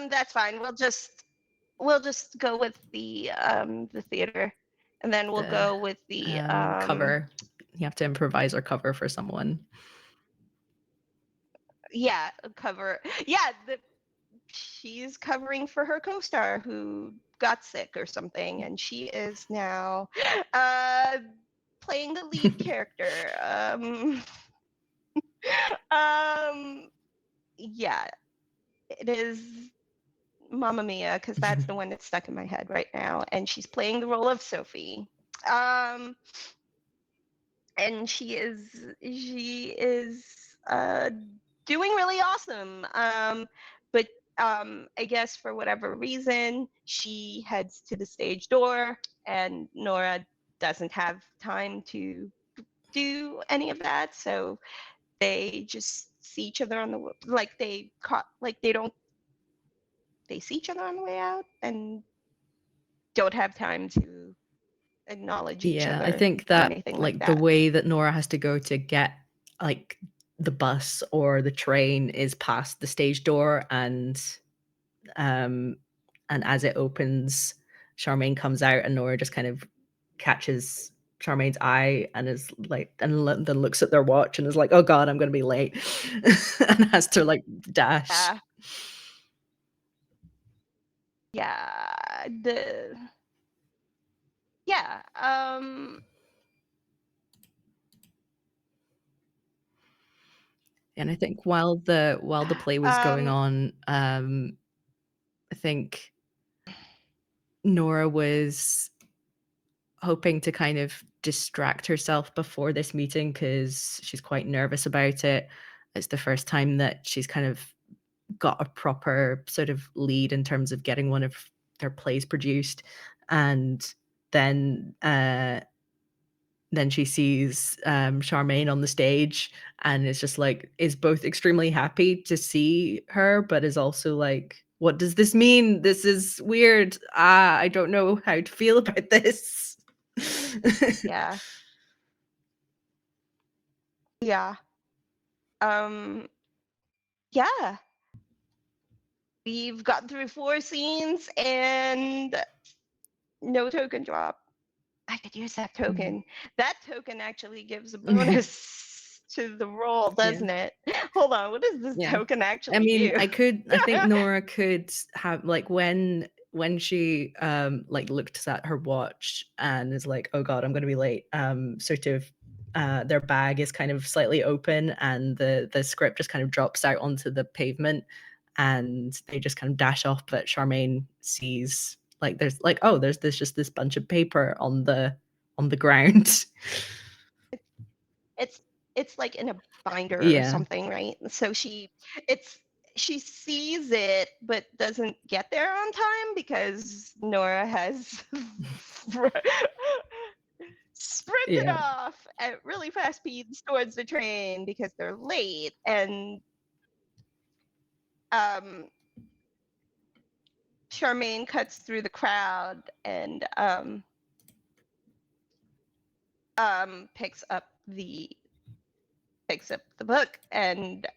That's fine. We'll just go with the theater, and then we'll The go with the cover. You have to improvise or cover for someone. yeah, cover. Yeah, she's covering for her co-star who got sick or something, and she is now uh playing the lead character. Um yeah, it is Mamma Mia, because that's the one that's stuck in my head right now, and she's playing the role of Sophie. Um and she is doing really awesome. But I guess for whatever reason, she heads to the stage door, and Nora doesn't have time to do any of that. So they just see each other on the like they caught like they don't they see each other on the way out and don't have time to acknowledge each Yeah, other I think or that anything like like the that. way that Nora has to go to get like the bus or the train is past the stage door, um and as it opens, Charmaine comes out and Nora just kind of catches Charmaine's eye and is like then looks at their watch and is like, oh god, I'm gonna be late. And has to like dash. Yeah. Yeah. Yeah. And I think while the play was going on, I think Nora was hoping to kind of distract herself before this meeting because she's quite nervous about it. It's the first time that she's kind of got a proper sort of lead in terms of getting one of their plays produced. And then then she sees Charmaine on the stage and is just like, is both extremely happy to see her, but is also like, what does this mean? This is weird. I don't know how to feel about this. Yeah. Yeah. Yeah. We've gotten through 4 scenes and no token drop. I could use that token. That token actually gives a bonus to the roll, doesn't it? Hold on, what does this Yeah. token I actually mean, do? I think Nora could have like when she like looks at her watch and is like, oh god, I'm gonna be late, sort of their bag is kind of slightly open and the script just kind of drops out onto the pavement and they just kind of dash off, but Charmaine sees like there's like, oh, there's just this bunch of paper on the ground. It's like in a binder or Yeah. something, right? So it's she sees it but doesn't get there on time because Nora has sprinted Yeah. off at really fast speeds towards the train because they're late, and Charmaine cuts through the crowd and picks up the book and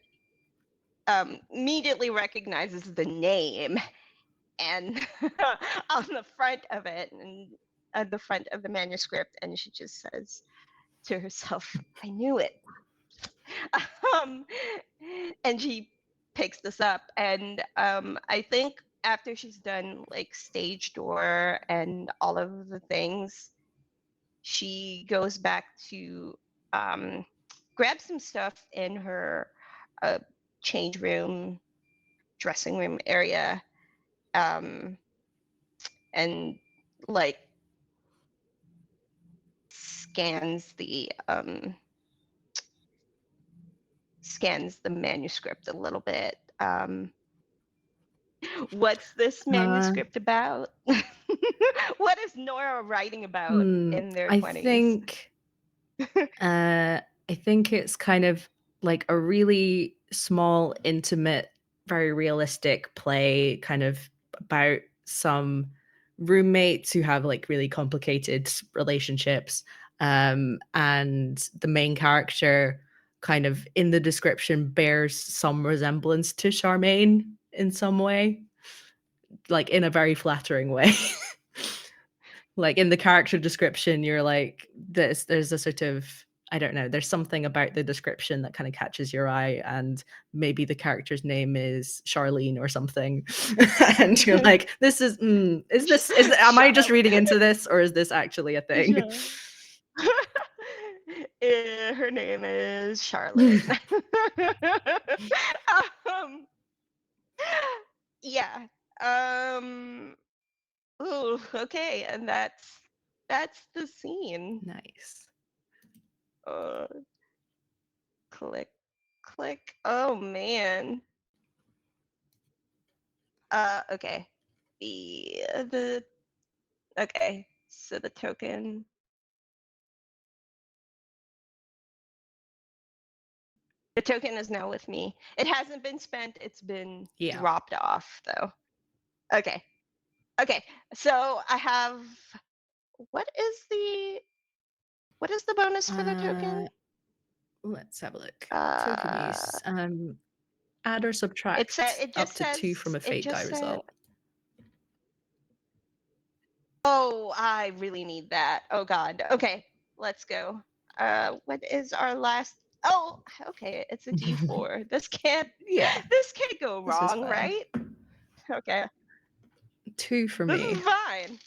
immediately recognizes the name and on the front of it and at the front of the manuscript, and she just says to herself, I knew it. um, and she picks this up, and I think after she's done like stage door and all of the things, she goes back to grab some stuff in her change room, dressing room area, and like scans the manuscript a little bit. What's this manuscript about? What is Nora writing about in their I 20s? I think it's kind of like a really small, intimate, very realistic play, kind of about some roommates who have like really complicated relationships. And the main character kind of in the description bears some resemblance to Charmaine in some way, like in a very flattering way. Like in the character description, you're like, there's a sort of, I don't know, there's something about the description that kind of catches your eye, and maybe the character's name is Charlene or something. And you're like, this is am I just reading into this, or is this actually a thing? Her name is Charlotte. um, yeah. Ooh, okay, and that's the scene. Nice. Uh, click, click. Oh man. Okay. The okay. So the token. The token is now with me. It hasn't been spent. It's been Yeah. dropped off though. Okay. Okay. So I have what is the bonus for the token? Let's have a look. Token Uh, use. Add or subtract it up just to 2 from says a fate die said. result. Oh, I really need that. Oh God. Okay, let's go. What is our last? Oh, okay, it's a D4. Yeah, This can't go this was wrong, fine. right? Okay, 2 for this me. is fine.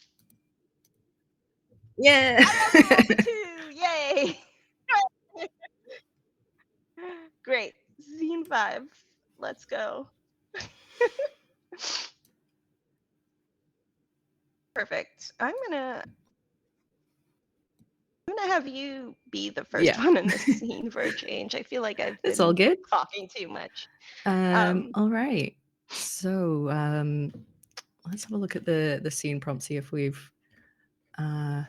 Yeah. I also rolled a 2. Yay! Great. Scene 5. Let's go. Perfect. I'm gonna have you be the first Yeah. one in this scene for a change. I feel like I've It's all been good. talking too much. All right. So, let's have a look at the scene prompt, see if we've I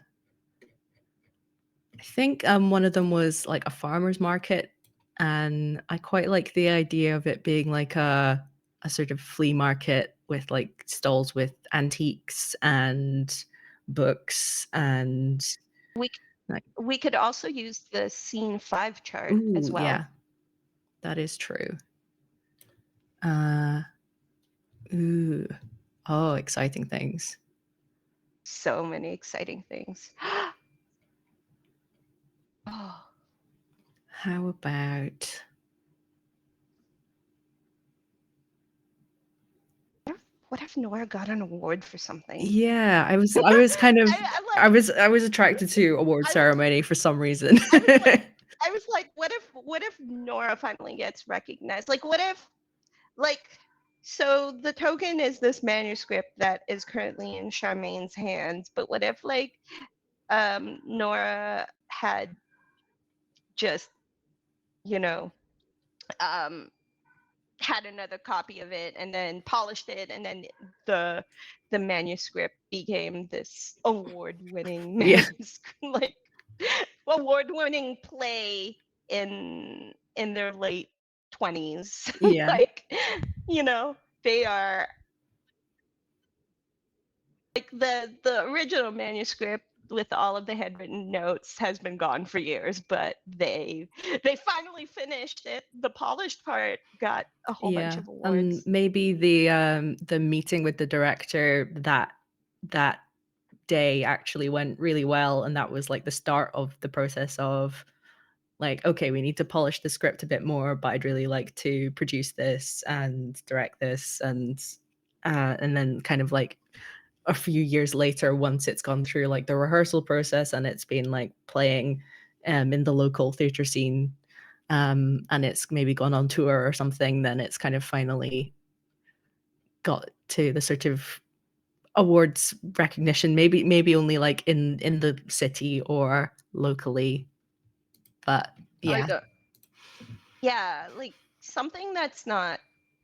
think one of them was like a farmer's market, and I quite like the idea of it being like a sort of flea market with like stalls with antiques and books and we like we could also use the scene 5 chart as ooh, well. yeah, that is true. Uh ooh. Oh, exciting things. So many exciting things. Oh, How about what if Nora got an award for something? yeah, I was kind of I'm like, I was attracted to award I was ceremony for some reason. I was like, what if Nora finally gets recognized? Like, what if, like, so the token is this manuscript that is currently in Charmaine's hands, but what if, like, Nora had just, you know, um, had another copy of it and then polished it, and then the manuscript became this award-winning Yeah. manuscript, like award-winning play in their late 20s. Yeah. Like, they are like the original manuscript with all of the handwritten notes has been gone for years, but they finally finished it. The polished part got a whole bunch Yeah, of and awards. maybe the meeting with the director that day actually went really well, and that was like the start of the process of like, okay, we need to polish the script a bit more, but I'd really like to produce this and direct this, and then kind of like a few years later, once it's gone through like the rehearsal process and it's been like playing in the local theater scene, and it's maybe gone on tour or something, then it's kind of finally got to the sort of awards recognition, maybe only like in the city or locally, but yeah. Like, yeah, like something that's not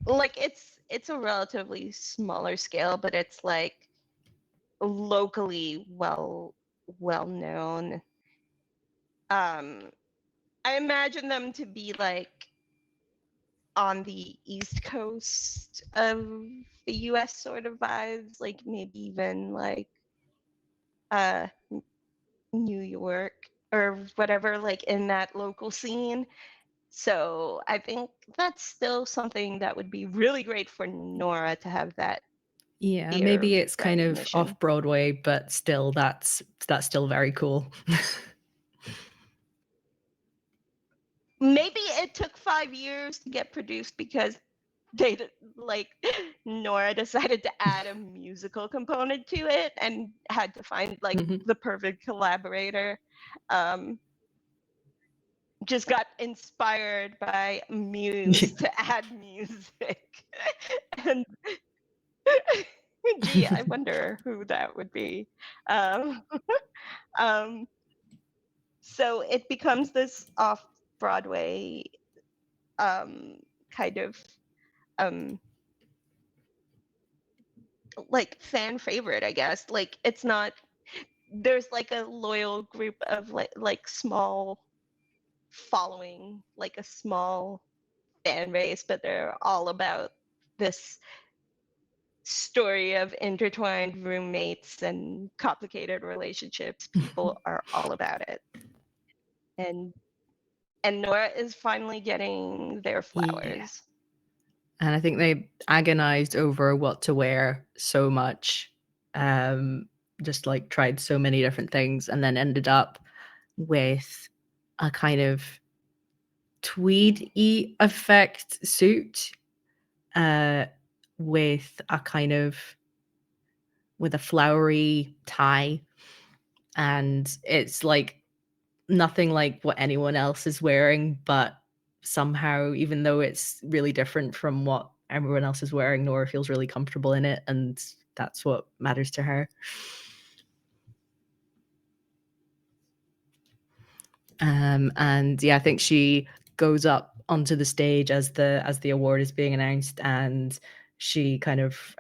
like it's a relatively smaller scale, but it's like locally well known. I imagine them to be like on the East Coast of the US sort of vibes, like maybe even like uh New York or whatever, like in that local scene. So I think that's still something that would be really great for Nora to have that Yeah, theater maybe it's kind of recognition. off Broadway, but still that's still very cool. Maybe it took 5 years to get produced because like Nora decided to add a musical component to it and had to find like Mhm. the perfect collaborator. Um, just got inspired by Muse to add music. And gee, I wonder who that would be. Um, um, so it becomes this off Broadway kind of um, like fan favorite, I guess. Like it's not there's like a loyal group of like small following, like a small fan base, but they're all about this story of intertwined roommates and complicated relationships. People are all about it. And Nora is finally getting their Yeah. flowers. And I think they agonized over what to wear so much. Just like tried so many different things and then ended up with a kind of tweed-y effect suit with a kind of with a flowery tie, and it's like nothing like what anyone else is wearing, but somehow, even though it's really different from what everyone else is wearing, Nora feels really comfortable in it, and that's what matters to her. And yeah, I think she goes up onto the stage as the award is being announced, and she kind of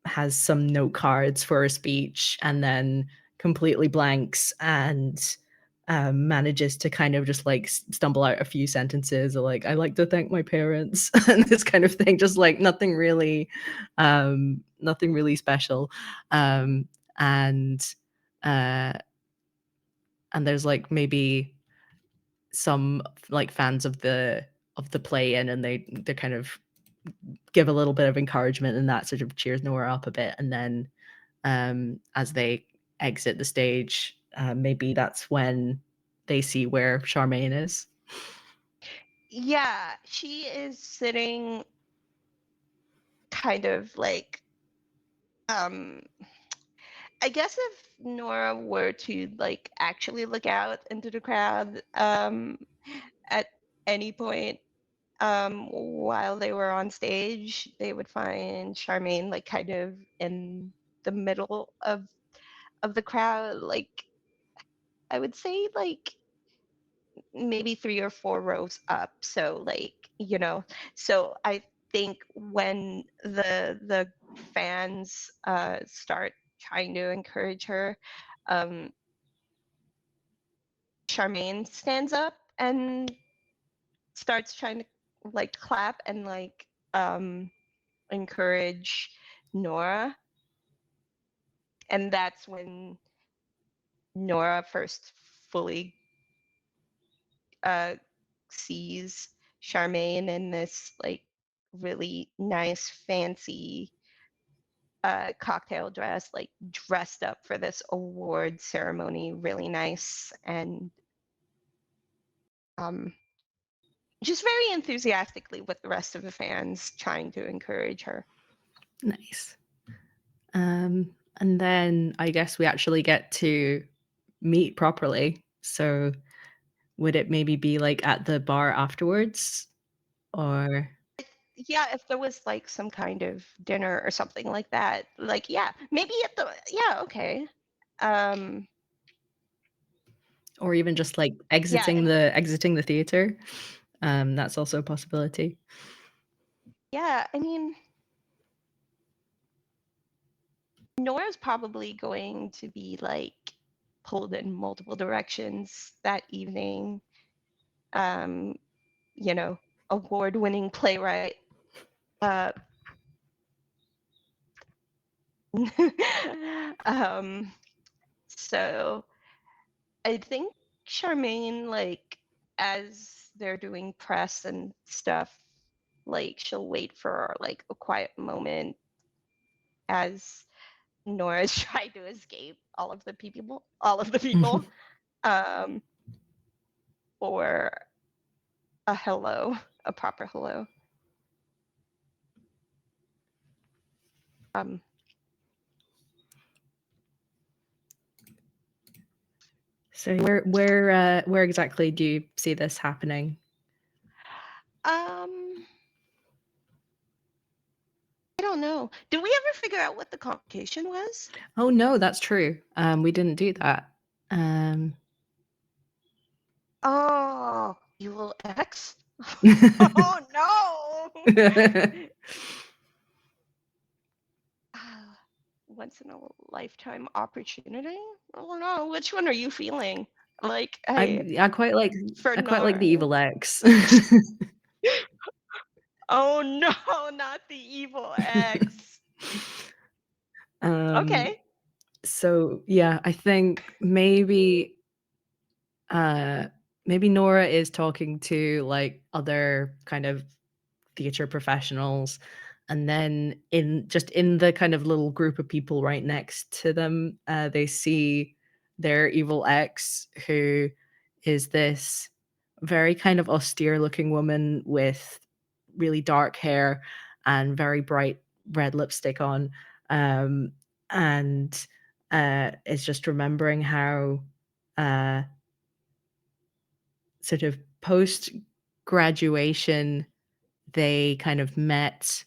has some note cards for a speech, and then completely blanks and manages to kind of just like stumble out a few sentences, or like, "I like to thank my parents," and this kind of thing, just like nothing really special. And uh, and there's like maybe some like fans of the play in, and they kind of give a little bit of encouragement, and that sort of cheers Nora up a bit. And then as they exit the stage, maybe that's when they see where Charmaine is. Yeah, she is sitting kind of like I guess if Nora were to like actually look out into the crowd at any point while they were on stage, they would find Charmaine like kind of in the middle of the crowd, like I would say like maybe 3 or 4 rows up. So like, so I think when the fans start trying to encourage her, um, Charmaine stands up and starts trying to like clap and like encourage Nora. And that's when Nora first fully sees Charmaine in this like really nice fancy cocktail dress, like dressed up for this award ceremony, really nice, and just very enthusiastically with the rest of the fans trying to encourage her. Nice. And then I guess we actually get to meet properly. So would it maybe be like at the bar afterwards, or Yeah, if there was like some kind of dinner or something like that, like yeah, maybe at the okay. or even just like Yeah, exiting and the theater? That's also a possibility. yeah, I mean, Nora's probably going to be like pulled in multiple directions that evening. Um, award-winning playwright. Uh, so I think Charmaine, like, as they're doing press and stuff, like, she'll wait for like a quiet moment as Nora's trying to escape all of the people, um, or a hello, a proper hello. So where exactly do you see this happening? I don't know. Did we ever figure out what the competition was? Oh no, that's true. We didn't do that. Oh, Evil X? Oh no! Once in a lifetime opportunity? Oh no, which one are you feeling? Like, I quite like for the Nora. Evil X. Oh no, not the Evil X. Um, Okay. so yeah, I think uh maybe Nora is talking to like other kind of theater professionals, and then in the kind of little group of people right next to them, they see their evil ex, who is this very kind of austere looking woman with really dark hair and very bright red lipstick on, um, and is just remembering how uh, sort of post graduation they kind of met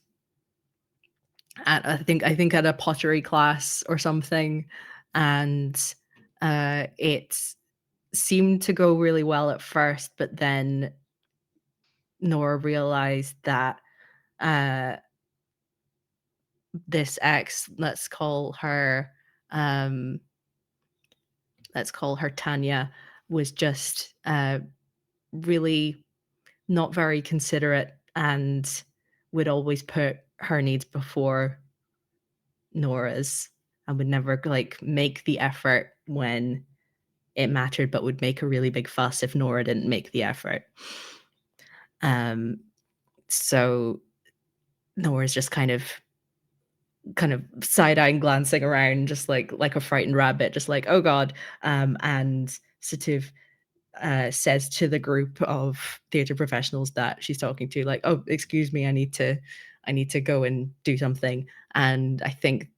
at I think at a pottery class or something, and it seemed to go really well at first, but then Nora realized that uh, this ex, um, let's call her Tanya, was just really not very considerate and would always put her needs before Nora's, and would never like make the effort when it mattered, but would make a really big fuss if Nora didn't make the effort. Um, so Nora's just kind of side-eyeing, glancing around, just like a frightened rabbit, just like, oh God, and sort of says to the group of theater professionals that she's talking to, like, oh, excuse me, I need to go and do something. And I think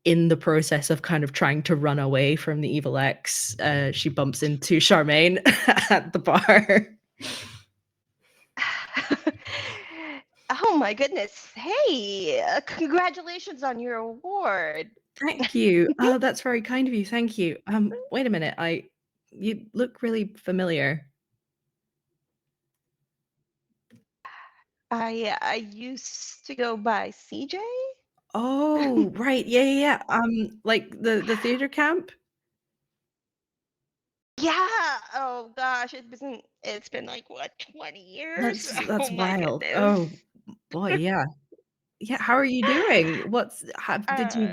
in the process of kind of trying to run away from the evil ex, she bumps into Charmaine at the bar. Oh my goodness. Hey, congratulations on your award. Thank you. Oh, that's very kind of you. Thank you. Wait a minute. You look really familiar. I used to go by CJ. Oh, right. Yeah, yeah, yeah. Like the theater camp? Yeah. Oh gosh, it's been like what, 20 years? That's Oh my wild. goodness. Oh boy, yeah. Yeah, how are you doing?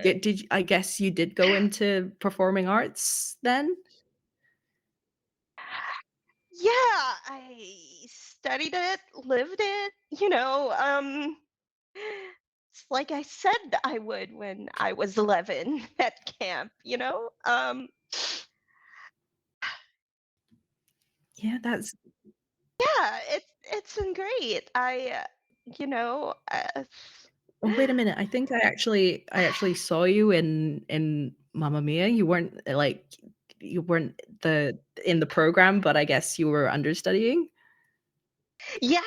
Did you Uh I guess you did go into performing arts then? yeah, I studied it, lived it, it's like I said I would when I was 11 at camp, you know? Yeah, that's Yeah, it's been great. oh, wait a minute. I actually saw you in Mamma Mia. You weren't like you weren't the in the program, but I guess you were understudying? yeah,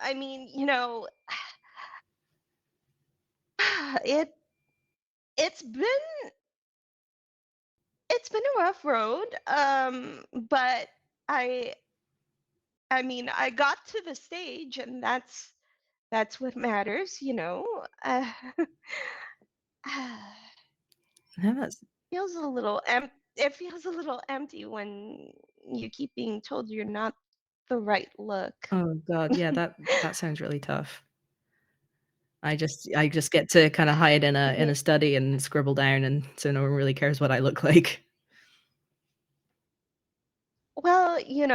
I mean, it it's been it's been a rough road. But I I mean, I got to the stage, and that's what matters, you know. Yeah, that's Feels a little it feels a little empty when you keep being told you're not the right look. oh god, yeah, that sounds really tough. I just get to kinda hide in a study and scribble down, and so no one really cares what I look like. Well, you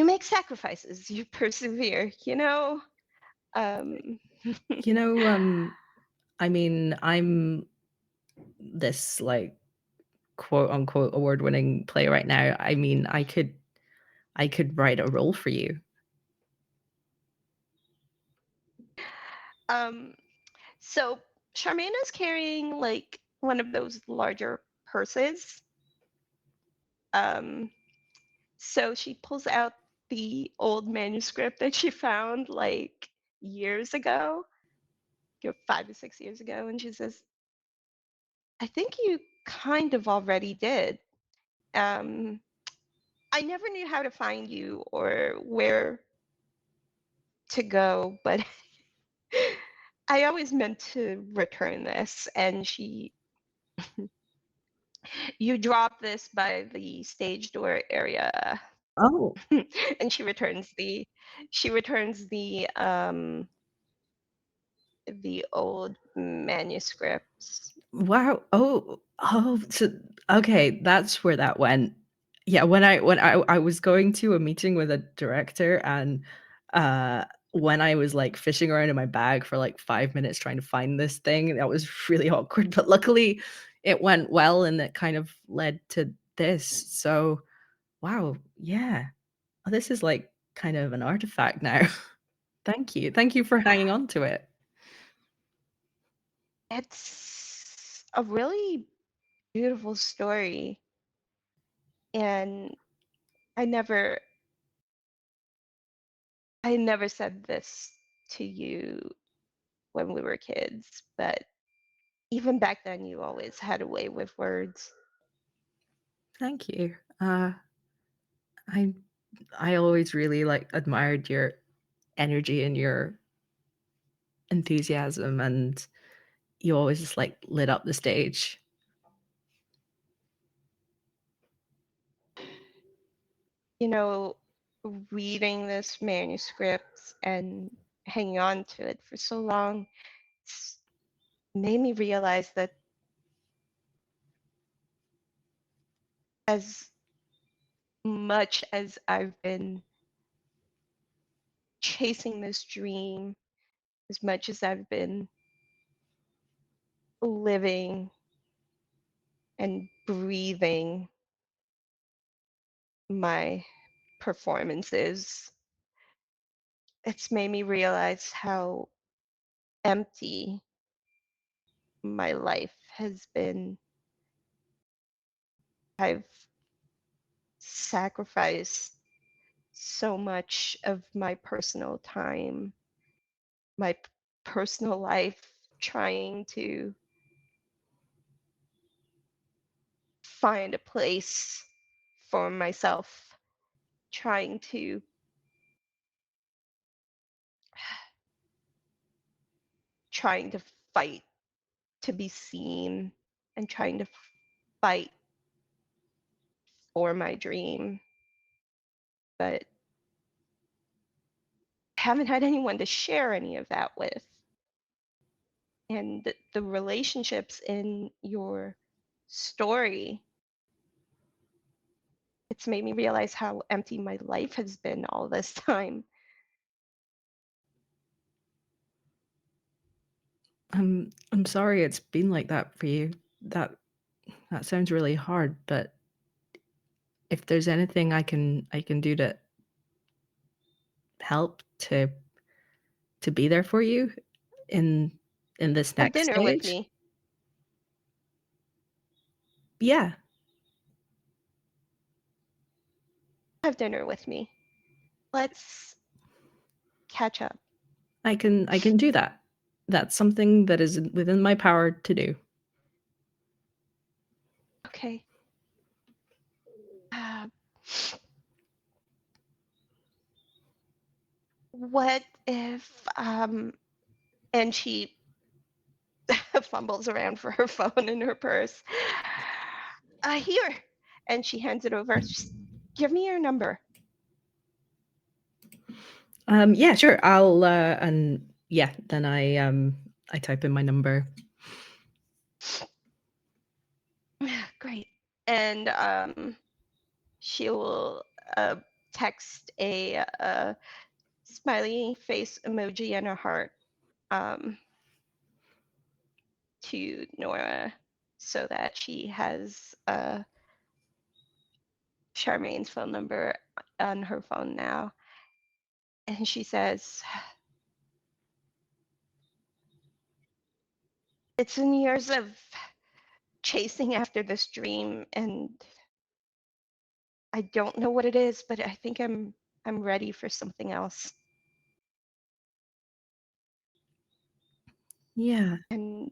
make sacrifices, you persevere, you know? Um, You know, I mean, I'm this, like, quote, unquote, "award-winning" playwright now. I mean, I could write a role for you. um, so Charmaine is carrying like one of those larger purses. Um, so she pulls out the old manuscript that she found like years ago, 5 to 6 years ago, and she says, I think you kind of already did. Um, I never knew how to find you or where to go, but I always meant to return this. And you drop this by the stage door area. Oh. And she returns the the old manuscripts. Wow. Oh, so okay, that's where that went. Yeah, when I was going to a meeting with a director and uh when I was like fishing around in my bag for like 5 minutes trying to find this thing, that was really awkward. But luckily it went well and it kind of led to this. So wow, yeah. This is like kind of an artifact now. Thank you. Thank you for hanging on to it. It's a really beautiful story, and I never I never said this to you when we were kids, but even back then you always had a way with words. Thank you. I I always really like admired your energy and your enthusiasm, and you always just like lit up the stage. You know, reading this manuscript and hanging on to it for so long, it's made me realize that as much as I've been chasing this dream, as much as I've been living and breathing my performances, it's made me realize how empty my life has been. I've sacrificed so much of my personal time, my personal life, trying to find a place for myself, trying to trying to fight to be seen and trying to fight for my dream, but haven't had anyone to share any of that with. And the relationships in your story, it's made me realize how empty my life has been all this time. I'm sorry it's been like that for you. That that sounds really hard, but if there's anything I can do to help to be there for you in in this Have next dinner with stage, me. yeah, Have dinner with me. Let's catch up. I can do that. That's something that is within my power to do. Okay. Uh, what if and she fumbles around for her phone in her purse. Here. And she hands it over. Just give me your number. Yeah, sure. I'll and yeah, then I type in my number. Great. And she will text a smiley face emoji and a heart um, to Nora so that she has Charmaine's phone number on her phone now. And she says, it's been years of chasing after this dream, and I don't know what it is, but I think I'm ready for something else. Yeah, And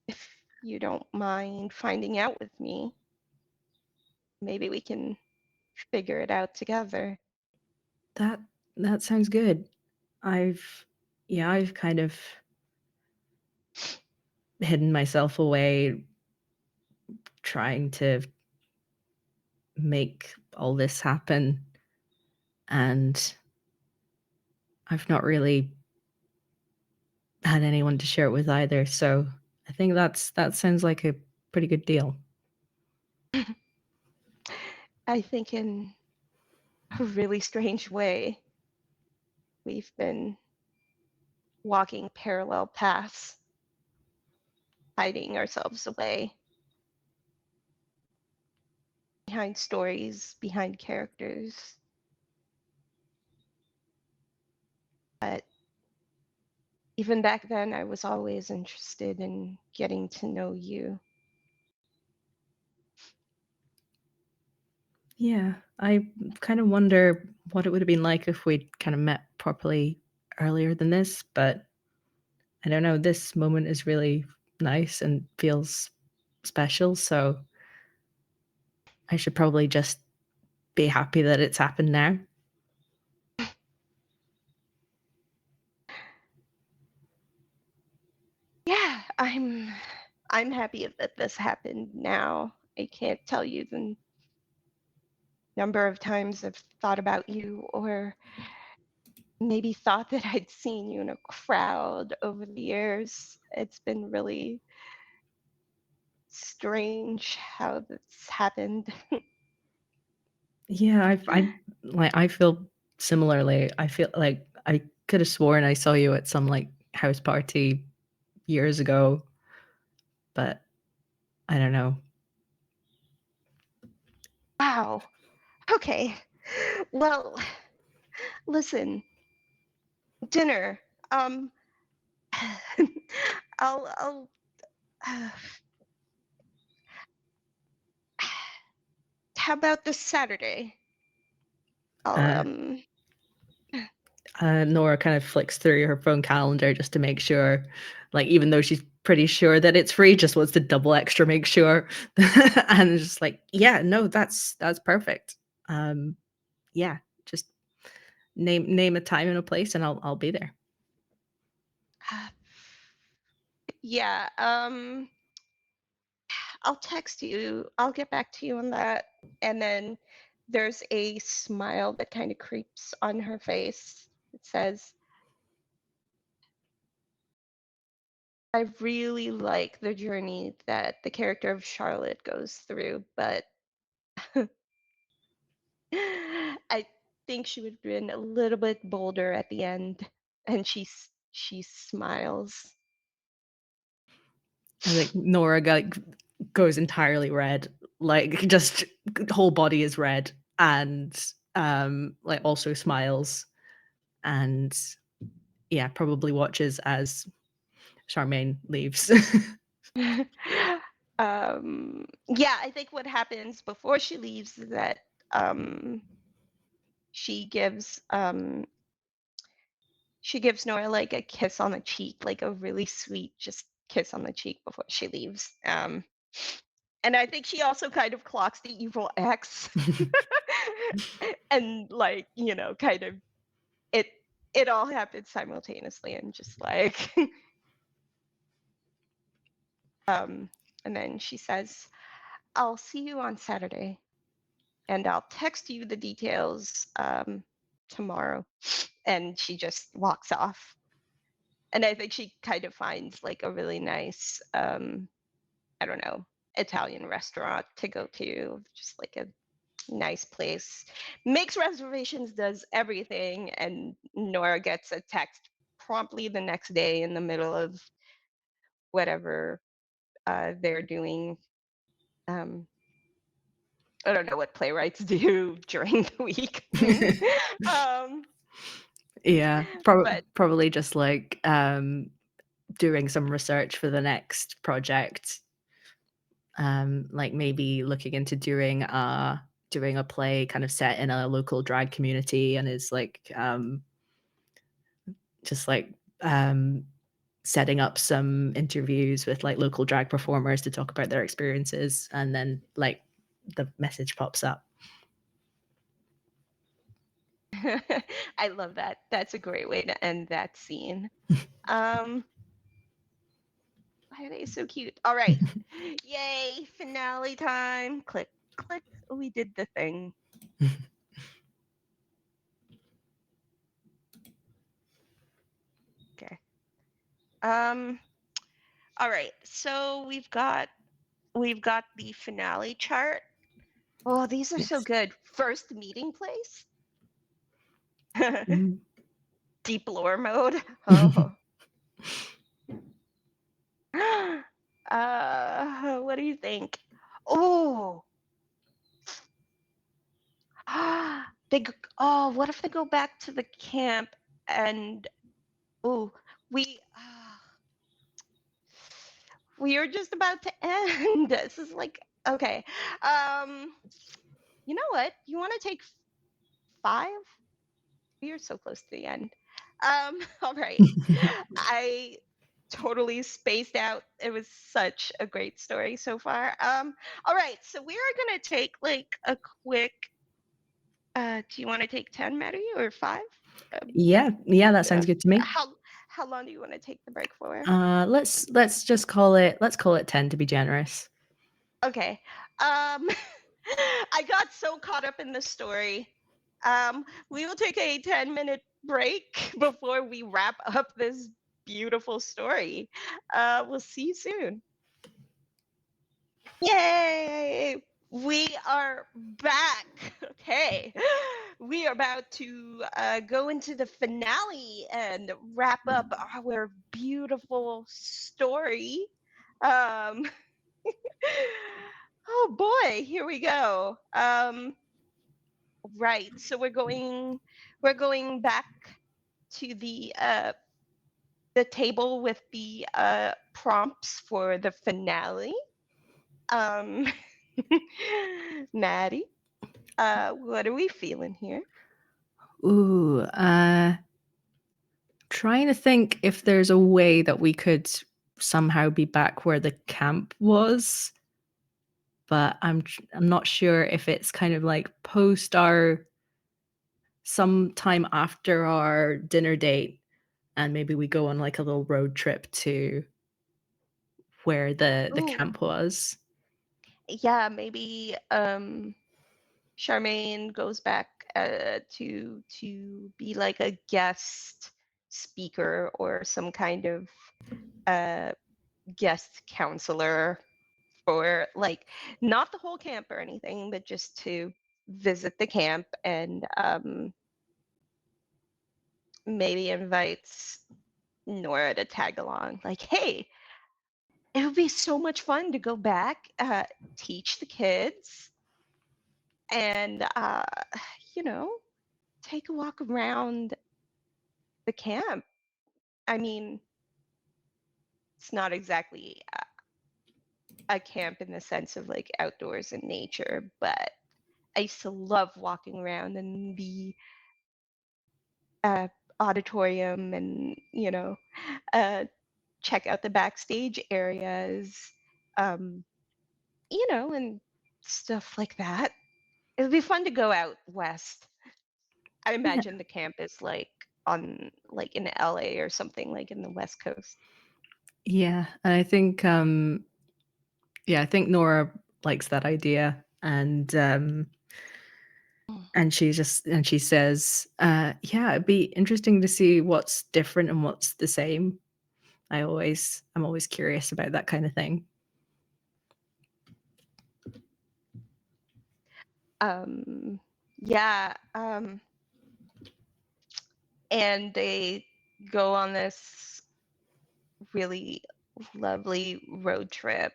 if you don't mind finding out with me, maybe we can figure it out together. that that sounds good. I've yeah, I've kind of hidden myself away trying to make all this happen, and I've not really had anyone to share it with either. So I think that sounds like a pretty good deal. I think in a really strange way, we've been walking parallel paths, hiding ourselves away behind stories, behind characters. But even back then, I was always interested in getting to know you. Yeah, I kind of wonder what it would have been like if we'd kind of met properly earlier than this, but I don't know, this moment is really nice and feels special, so I should probably just be happy that it's happened now. Yeah, I'm happy that this happened now. I can't tell you the number of times I've thought about you, or maybe thought that I'd seen you in a crowd over the years. It's been really strange how this happened. Yeah, I feel similarly. I feel like I could have sworn I saw you at some, like, house party years ago, but I don't know. Wow. Okay. Well, listen, dinner. Um, I'll uh, how about this Saturday? I'll Uh Nora kind of flicks through her phone calendar just to make sure, like, even though she's pretty sure that it's free, just wants to double extra make sure. And just like, yeah, no, that's perfect. Um, yeah, just name a time and a place, and I'll be there. yeah, I'll text you. I'll get back to you on that. And then there's a smile that kind of creeps on her face. It says, I really like the journey that the character of Charlotte goes through, but I think she would have been a little bit bolder at the end. And she smiles. I think Nora goes entirely red, like just whole body is red, and like also smiles, and yeah, probably watches as Charmaine leaves. Yeah, I think what happens before she leaves is that um, she gives Nora like a kiss on the cheek, like a really sweet just kiss on the cheek before she leaves. And I think she also kind of clocks the evil ex and like, kind of it it all happens simultaneously and just like and then she says, I'll see you on Saturday and I'll text you the details tomorrow. And she just walks off. And I think she kind of finds like a really nice, I don't know, Italian restaurant to go to, just like a nice place. Makes reservations, does everything. And Nora gets a text promptly the next day in the middle of whatever they're doing. I don't know what playwrights do during the week. um, Yeah, but probably just like doing some research for the next project. Like maybe looking into doing a play kind of set in a local drag community, and is like just like um setting up some interviews with like local drag performers to talk about their experiences, and then like the message pops up. I love that. That's a great way to end that scene. Um, why are they so cute? All right. Yay, finale time. Click, click. We did the thing. Okay. All right. So we've got the finale chart. Oh, these are so Yes. good. First meeting place. Mhm. Deep lore mode. Oh. What do you think? Oh. What if they go back to the camp and oh, we we are just about to end. This is like okay. Um, you know what? You want to take 5? We are so close to the end. All right. I totally spaced out. It was such a great story so far. All right. So we are gonna take like a quick. Do you want to take 10, Maddie, or 5? Um, Yeah, that sounds good to me. how long do you want to take the break for? Let's just call it 10 to be generous. Okay. Um, I got so caught up in the story. We will take a 10-minute break before we wrap up this beautiful story. We'll see you soon. Yay! We are back. Okay. We are about to go into the finale and wrap up our beautiful story. Um, oh boy, here we go. Right. So we're going back to the table with the prompts for the finale. Um, Maddie, what are we feeling here? Ooh, trying to think if there's a way that we could somehow be back where the camp was, but I'm not sure if it's kind of like sometime after our dinner date, and maybe we go on like a little road trip to where the Ooh, camp was. yeah, maybe Charmaine goes back to be like a guest speaker or some kind of uh guest counselor for like not the whole camp or anything, but just to visit the camp and maybe invites Nora to tag along. Like, hey, it would be so much fun to go back, teach the kids, and you know, take a walk around the camp. I mean, it's not exactly a camp in the sense of like outdoors in nature, but I used to love walking around in the uh, auditorium and uh, check out the backstage areas, um, and stuff like that. It would be fun to go out west. I Yeah. imagine the camp is like on like in LA or something like in the West Coast. Yeah, and I think Nora likes that idea, and she says, yeah, it'd be interesting to see what's different and what's the same. I'm always curious about that kind of thing. Yeah, and they go on this really lovely road trip.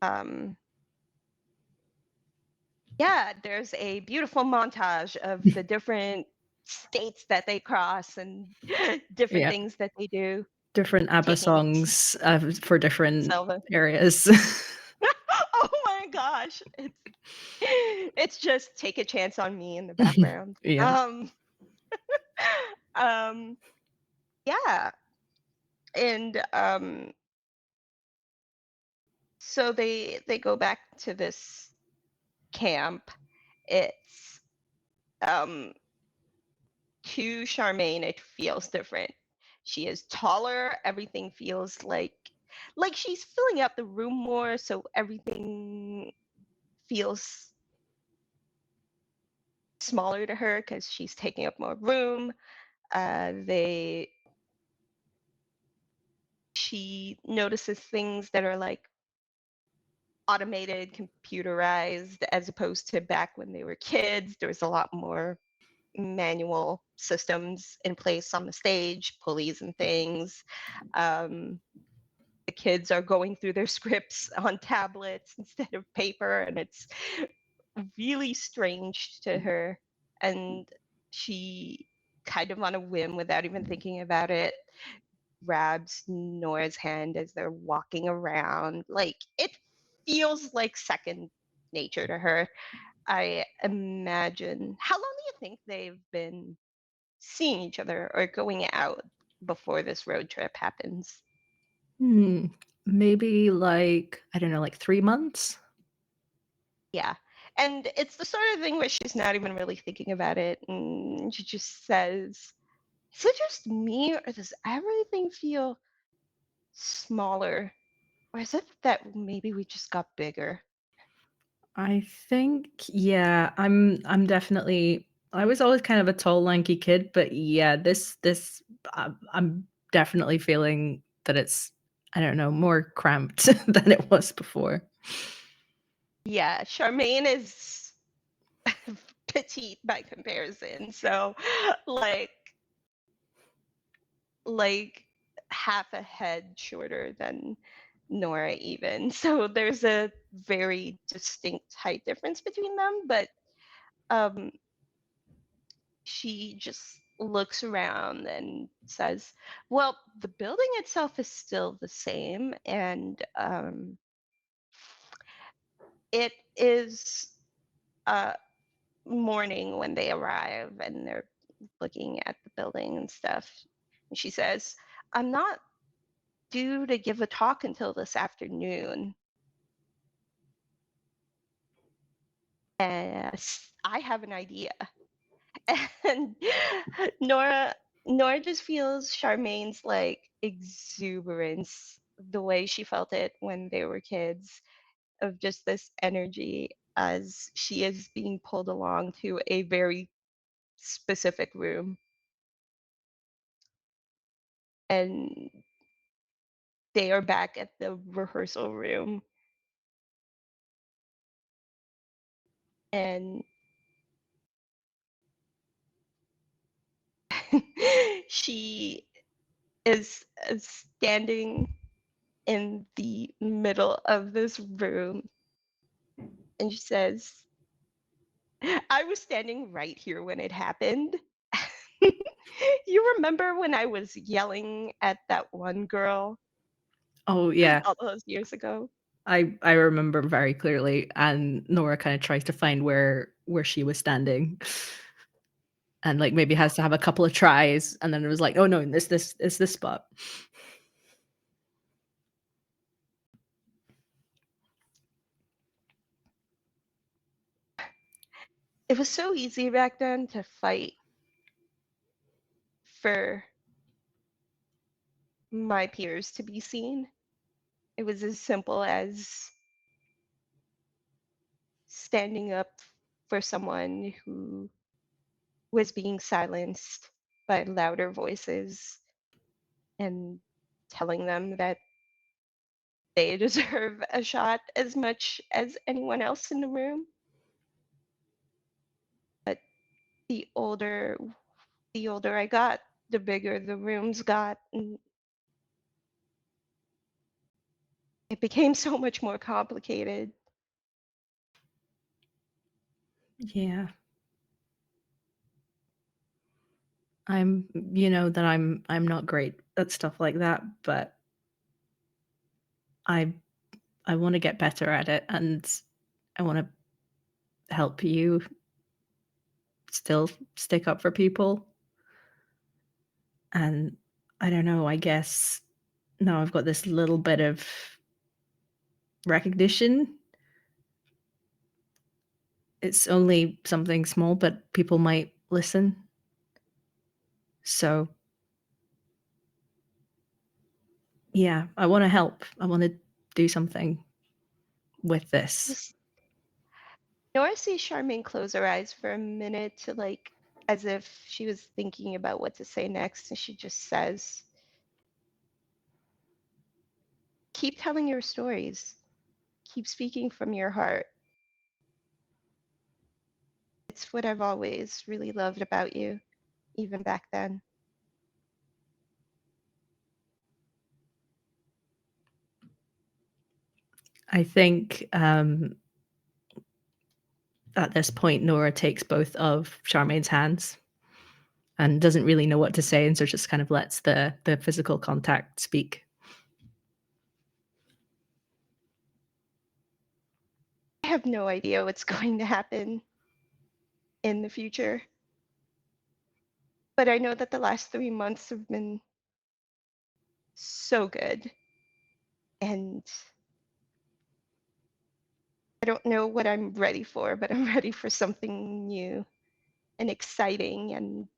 Um, yeah, there's a beautiful montage of the different states that they cross and different Yeah, things that they do. different ABBA Taking songs for different Selva. areas. Oh my gosh, it's just Take a Chance on Me in the background. Yeah. Um, yeah, and so they go back to this camp. It's um to Charmaine, it feels different. She is taller. Everything feels like she's filling out the room more, so everything feels smaller to her because she's taking up more room. They she notices things that are like automated, computerized, as opposed to back when they were kids. There was a lot more manual systems in place on the stage, pulleys and things. Um, the kids are going through their scripts on tablets instead of paper, and it's really strange to her. And she, kind of on a whim, without even thinking about it, grabs Nora's hand as they're walking around. Like, it feels like second nature to her. I imagine. How long do you think they've been seeing each other or going out before this road trip happens? Hmm. Maybe like, I don't know, like 3 months? Yeah. And it's the sort of thing where she's not even really thinking about it. And she just says, is it just me, or does everything feel smaller? Or is it that maybe we just got bigger? I think, yeah, I'm definitely, I was always kind of a tall, lanky kid, but yeah, this I'm definitely feeling that it's, I don't know, more cramped than it was before. Yeah, Charmaine is petite by comparison. So, like, like half a head shorter than Nora even. So there's a very distinct height difference between them, but um she just looks around and says, "Well, the building itself is still the same, and it is uh morning when they arrive, and they're looking at the building and stuff." And she says, "I'm not due to give a talk until this afternoon. I have an idea." And Nora Nora just feels Charmaine's like exuberance, the way she felt it when they were kids, of just this energy as she is being pulled along to a very specific room. And they are back at the rehearsal room, and she is standing in the middle of this room, and she says, "I was standing right here when it happened." You remember when I was yelling at that one girl Oh, yeah. all those years ago? I remember very clearly, and Nora kinda tries to find where she was standing, and, like, maybe has to have a couple of tries, and then it was like, "Oh, no, this it's this spot." It was so easy back then to fight for my peers to be seen. It was as simple as standing up for someone who was being silenced by louder voices, and telling them that they deserve a shot as much as anyone else in the room. But the older the older I got, the bigger the rooms got, and it became so much more complicated. Yeah. that I'm not great at stuff like that, but I I wanna get better at it, and I wanna help you still stick up for people, and I don't know, I guess now I've got this little bit of recognition. It's only something small, but people might listen. So, yeah, I wanna help. I wanna do something with this. Just Nora sees Charmaine close her eyes for a minute, to like, as if she was thinking about what to say next, and she just says, keep telling your stories. Keep speaking from your heart. It's what I've always really loved about you, even back then. I think at this point, Nora takes both of Charmaine's hands and doesn't really know what to say, and so just kind of lets the physical contact speak. I have no idea what's going to happen in the future. But I know that the last 3 months have been so good. And I don't know what I'm ready for, but I'm ready for something new and exciting. And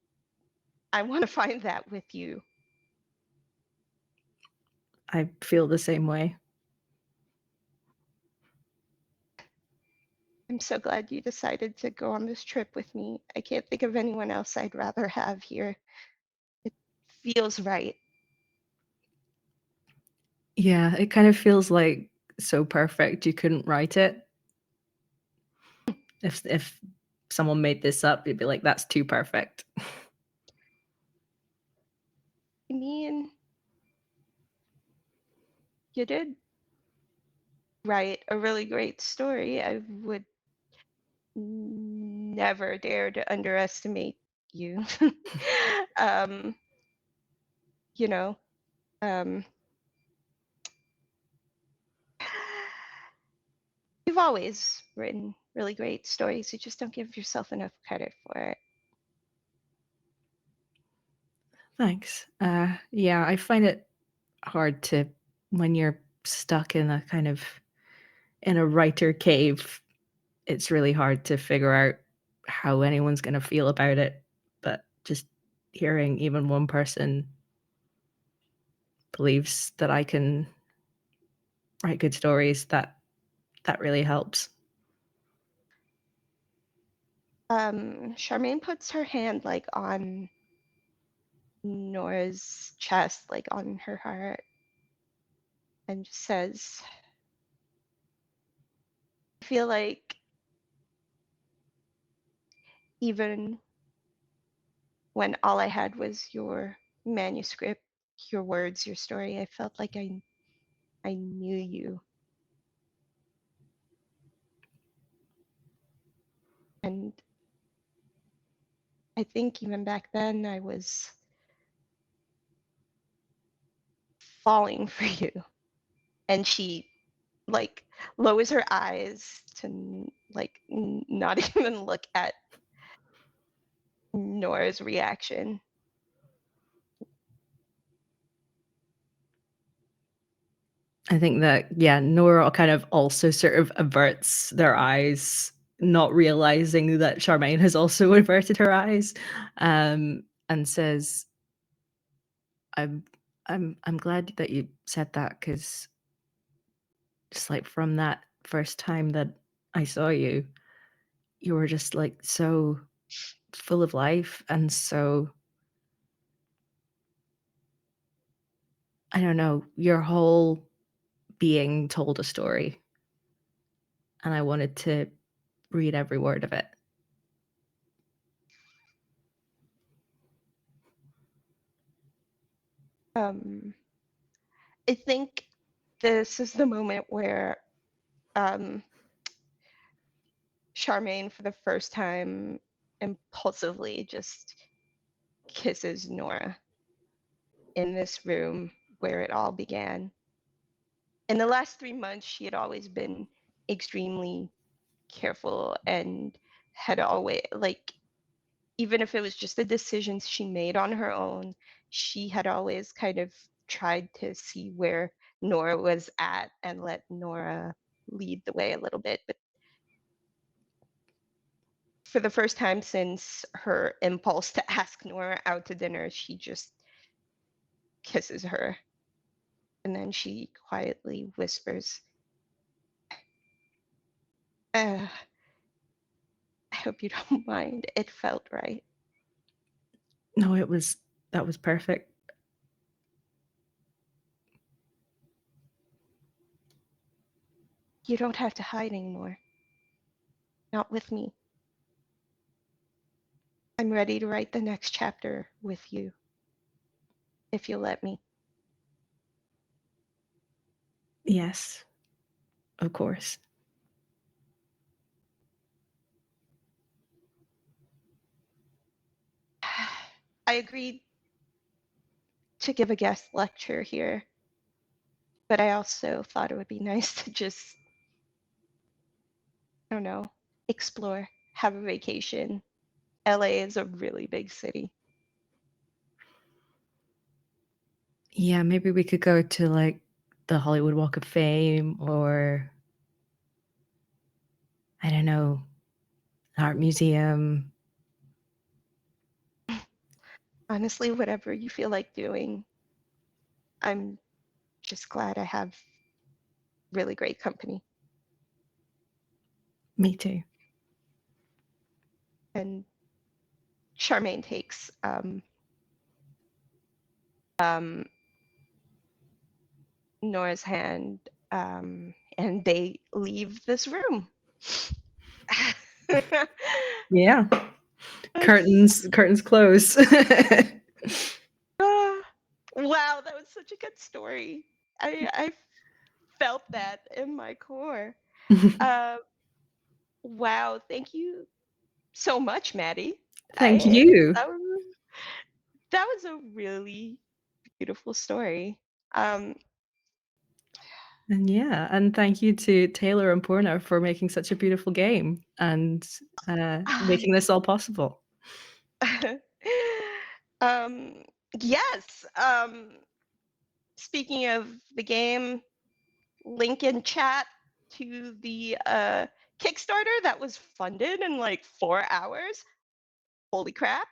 I want to find that with you. I feel the same way. I'm so glad you decided to go on this trip with me. I can't think of anyone else I'd rather have here. It feels right. Yeah, it kind of feels like so perfect you couldn't write it. If someone made this up, you'd be like, that's too perfect. I mean, you did write a really great story. I would never dare to underestimate you. um, you know, um, you've always written really great stories. You just don't give yourself enough credit for it. Thanks. Yeah, I find it hard to, when you're stuck in a kind of in a writer cave, it's really hard to figure out how anyone's going to feel about it. But just hearing even one person believes that I can write good stories, that really helps. Charmaine puts her hand like on Nora's chest, like on her heart, and just says, I feel like even when all I had was your manuscript, your words, your story, I felt like I knew you. And I think even back then I was falling for you. And she like lowers her eyes to like not even look at Nora's reaction. I think that, yeah, Nora kind of also sort of averts their eyes, not realizing that Charmaine has also averted her eyes, and says, I'm I'm glad that you said that, because just like from that first time that I saw you, you were just like so full of life and so, I don't know, your whole being told a story, and I wanted to read every word of it. I think this is the moment where Charmaine, for the first time, impulsively just kisses Nora in this room where it all began. In the last 3 months, she had always been extremely careful and had always, like, even if it was just the decisions she made on her own, she had always kind of tried to see where Nora was at and let Nora lead the way a little bit. But for the first time since her impulse to ask Nora out to dinner, she just kisses her. And then she quietly whispers, I hope you don't mind. It felt right. No, that was perfect. You don't have to hide anymore. Not with me. I'm ready to write the next chapter with you, if you'll let me. Yes, of course. I agreed to give a guest lecture here, but I also thought it would be nice to just, I don't know, explore, have a vacation. LA is a really big city. Yeah, maybe we could go to like the Hollywood Walk of Fame, or I don't know, an art museum. Honestly, whatever you feel like doing, I'm just glad I have really great company. Me too. And Charmaine takes Nora's hand, and they leave this room. Yeah. It's, Curtains close. wow, that was such a good story. I felt that in my core. Wow, thank you so much, Maddie. Thank I you. that was a really beautiful story. Um, And thank you to Taylor and Poorna for making such a beautiful game and making this all possible. um, yes. Speaking of the game, link in chat to the Kickstarter that was funded in like 4 hours. Holy crap.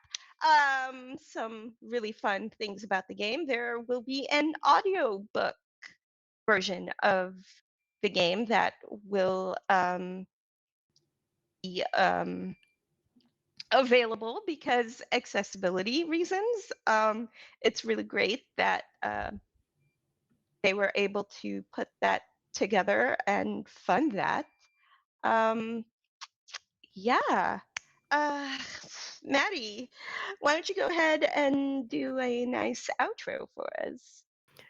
Some really fun things about the game. There will be an audiobook version of the game that will be available because accessibility reasons. It's really great that they were able to put that together and fund that. Yeah. Uh, Maddie, why don't you go ahead and do a nice outro for us?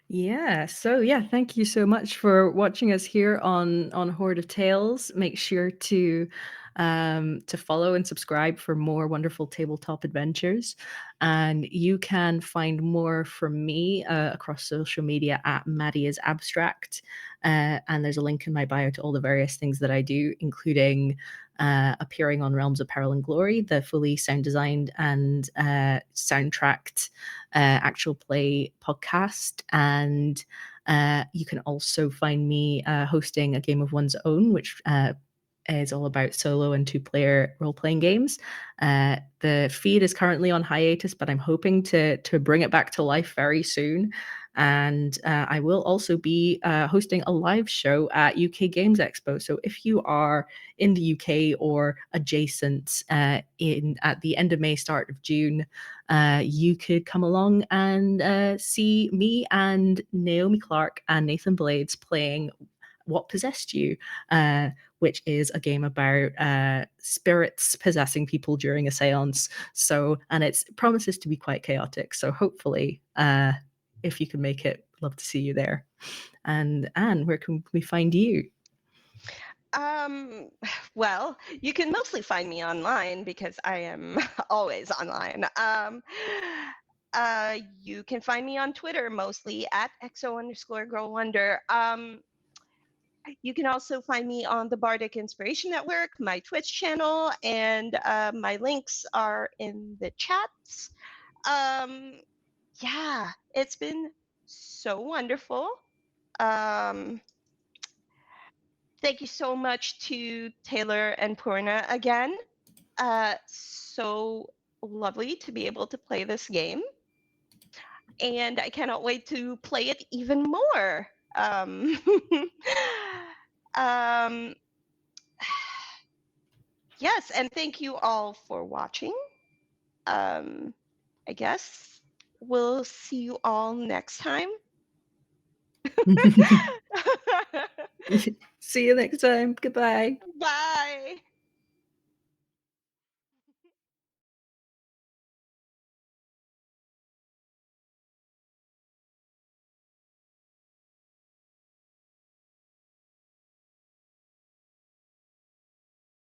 Yeah. So yeah, thank you so much for watching us here on Hoard of Tales. Make sure to follow and subscribe for more wonderful tabletop adventures. And you can find more from me across social media at Maddie is Abstract. And there's a link in my bio to all the various things that I do, including appearing on Realms of Peril and Glory, the fully sound designed and soundtracked Actualplay podcast. And you can also find me hosting a game of one's own, which is all about solo and two-player role-playing games. The feed is currently on hiatus, but I'm hoping to bring it back to life very soon. And I will also be hosting a live show at UK Games Expo. So if you are in the UK or adjacent at the end of May, start of June, you could come along and see me and Naomi Clark and Nathan Blades playing What Possessed You, which is a game about spirits possessing people during a seance. So, and it promises to be quite chaotic. So hopefully, if you can make it, love to see you there. And Anne, where can we find you? Well, you can mostly find me online because I am always online. You can find me on Twitter mostly at XO_GirlWonder. You can also find me on the Bardic Inspiration Network, my Twitch channel, and my links are in the chats. Yeah, it's been so wonderful. Thank you so much to Taylor and Poorna again. So lovely to be able to play this game. And I cannot wait to play it even more. Um, yes, and thank you all for watching. I guess we'll see you all next time. See you next time. Goodbye. Bye.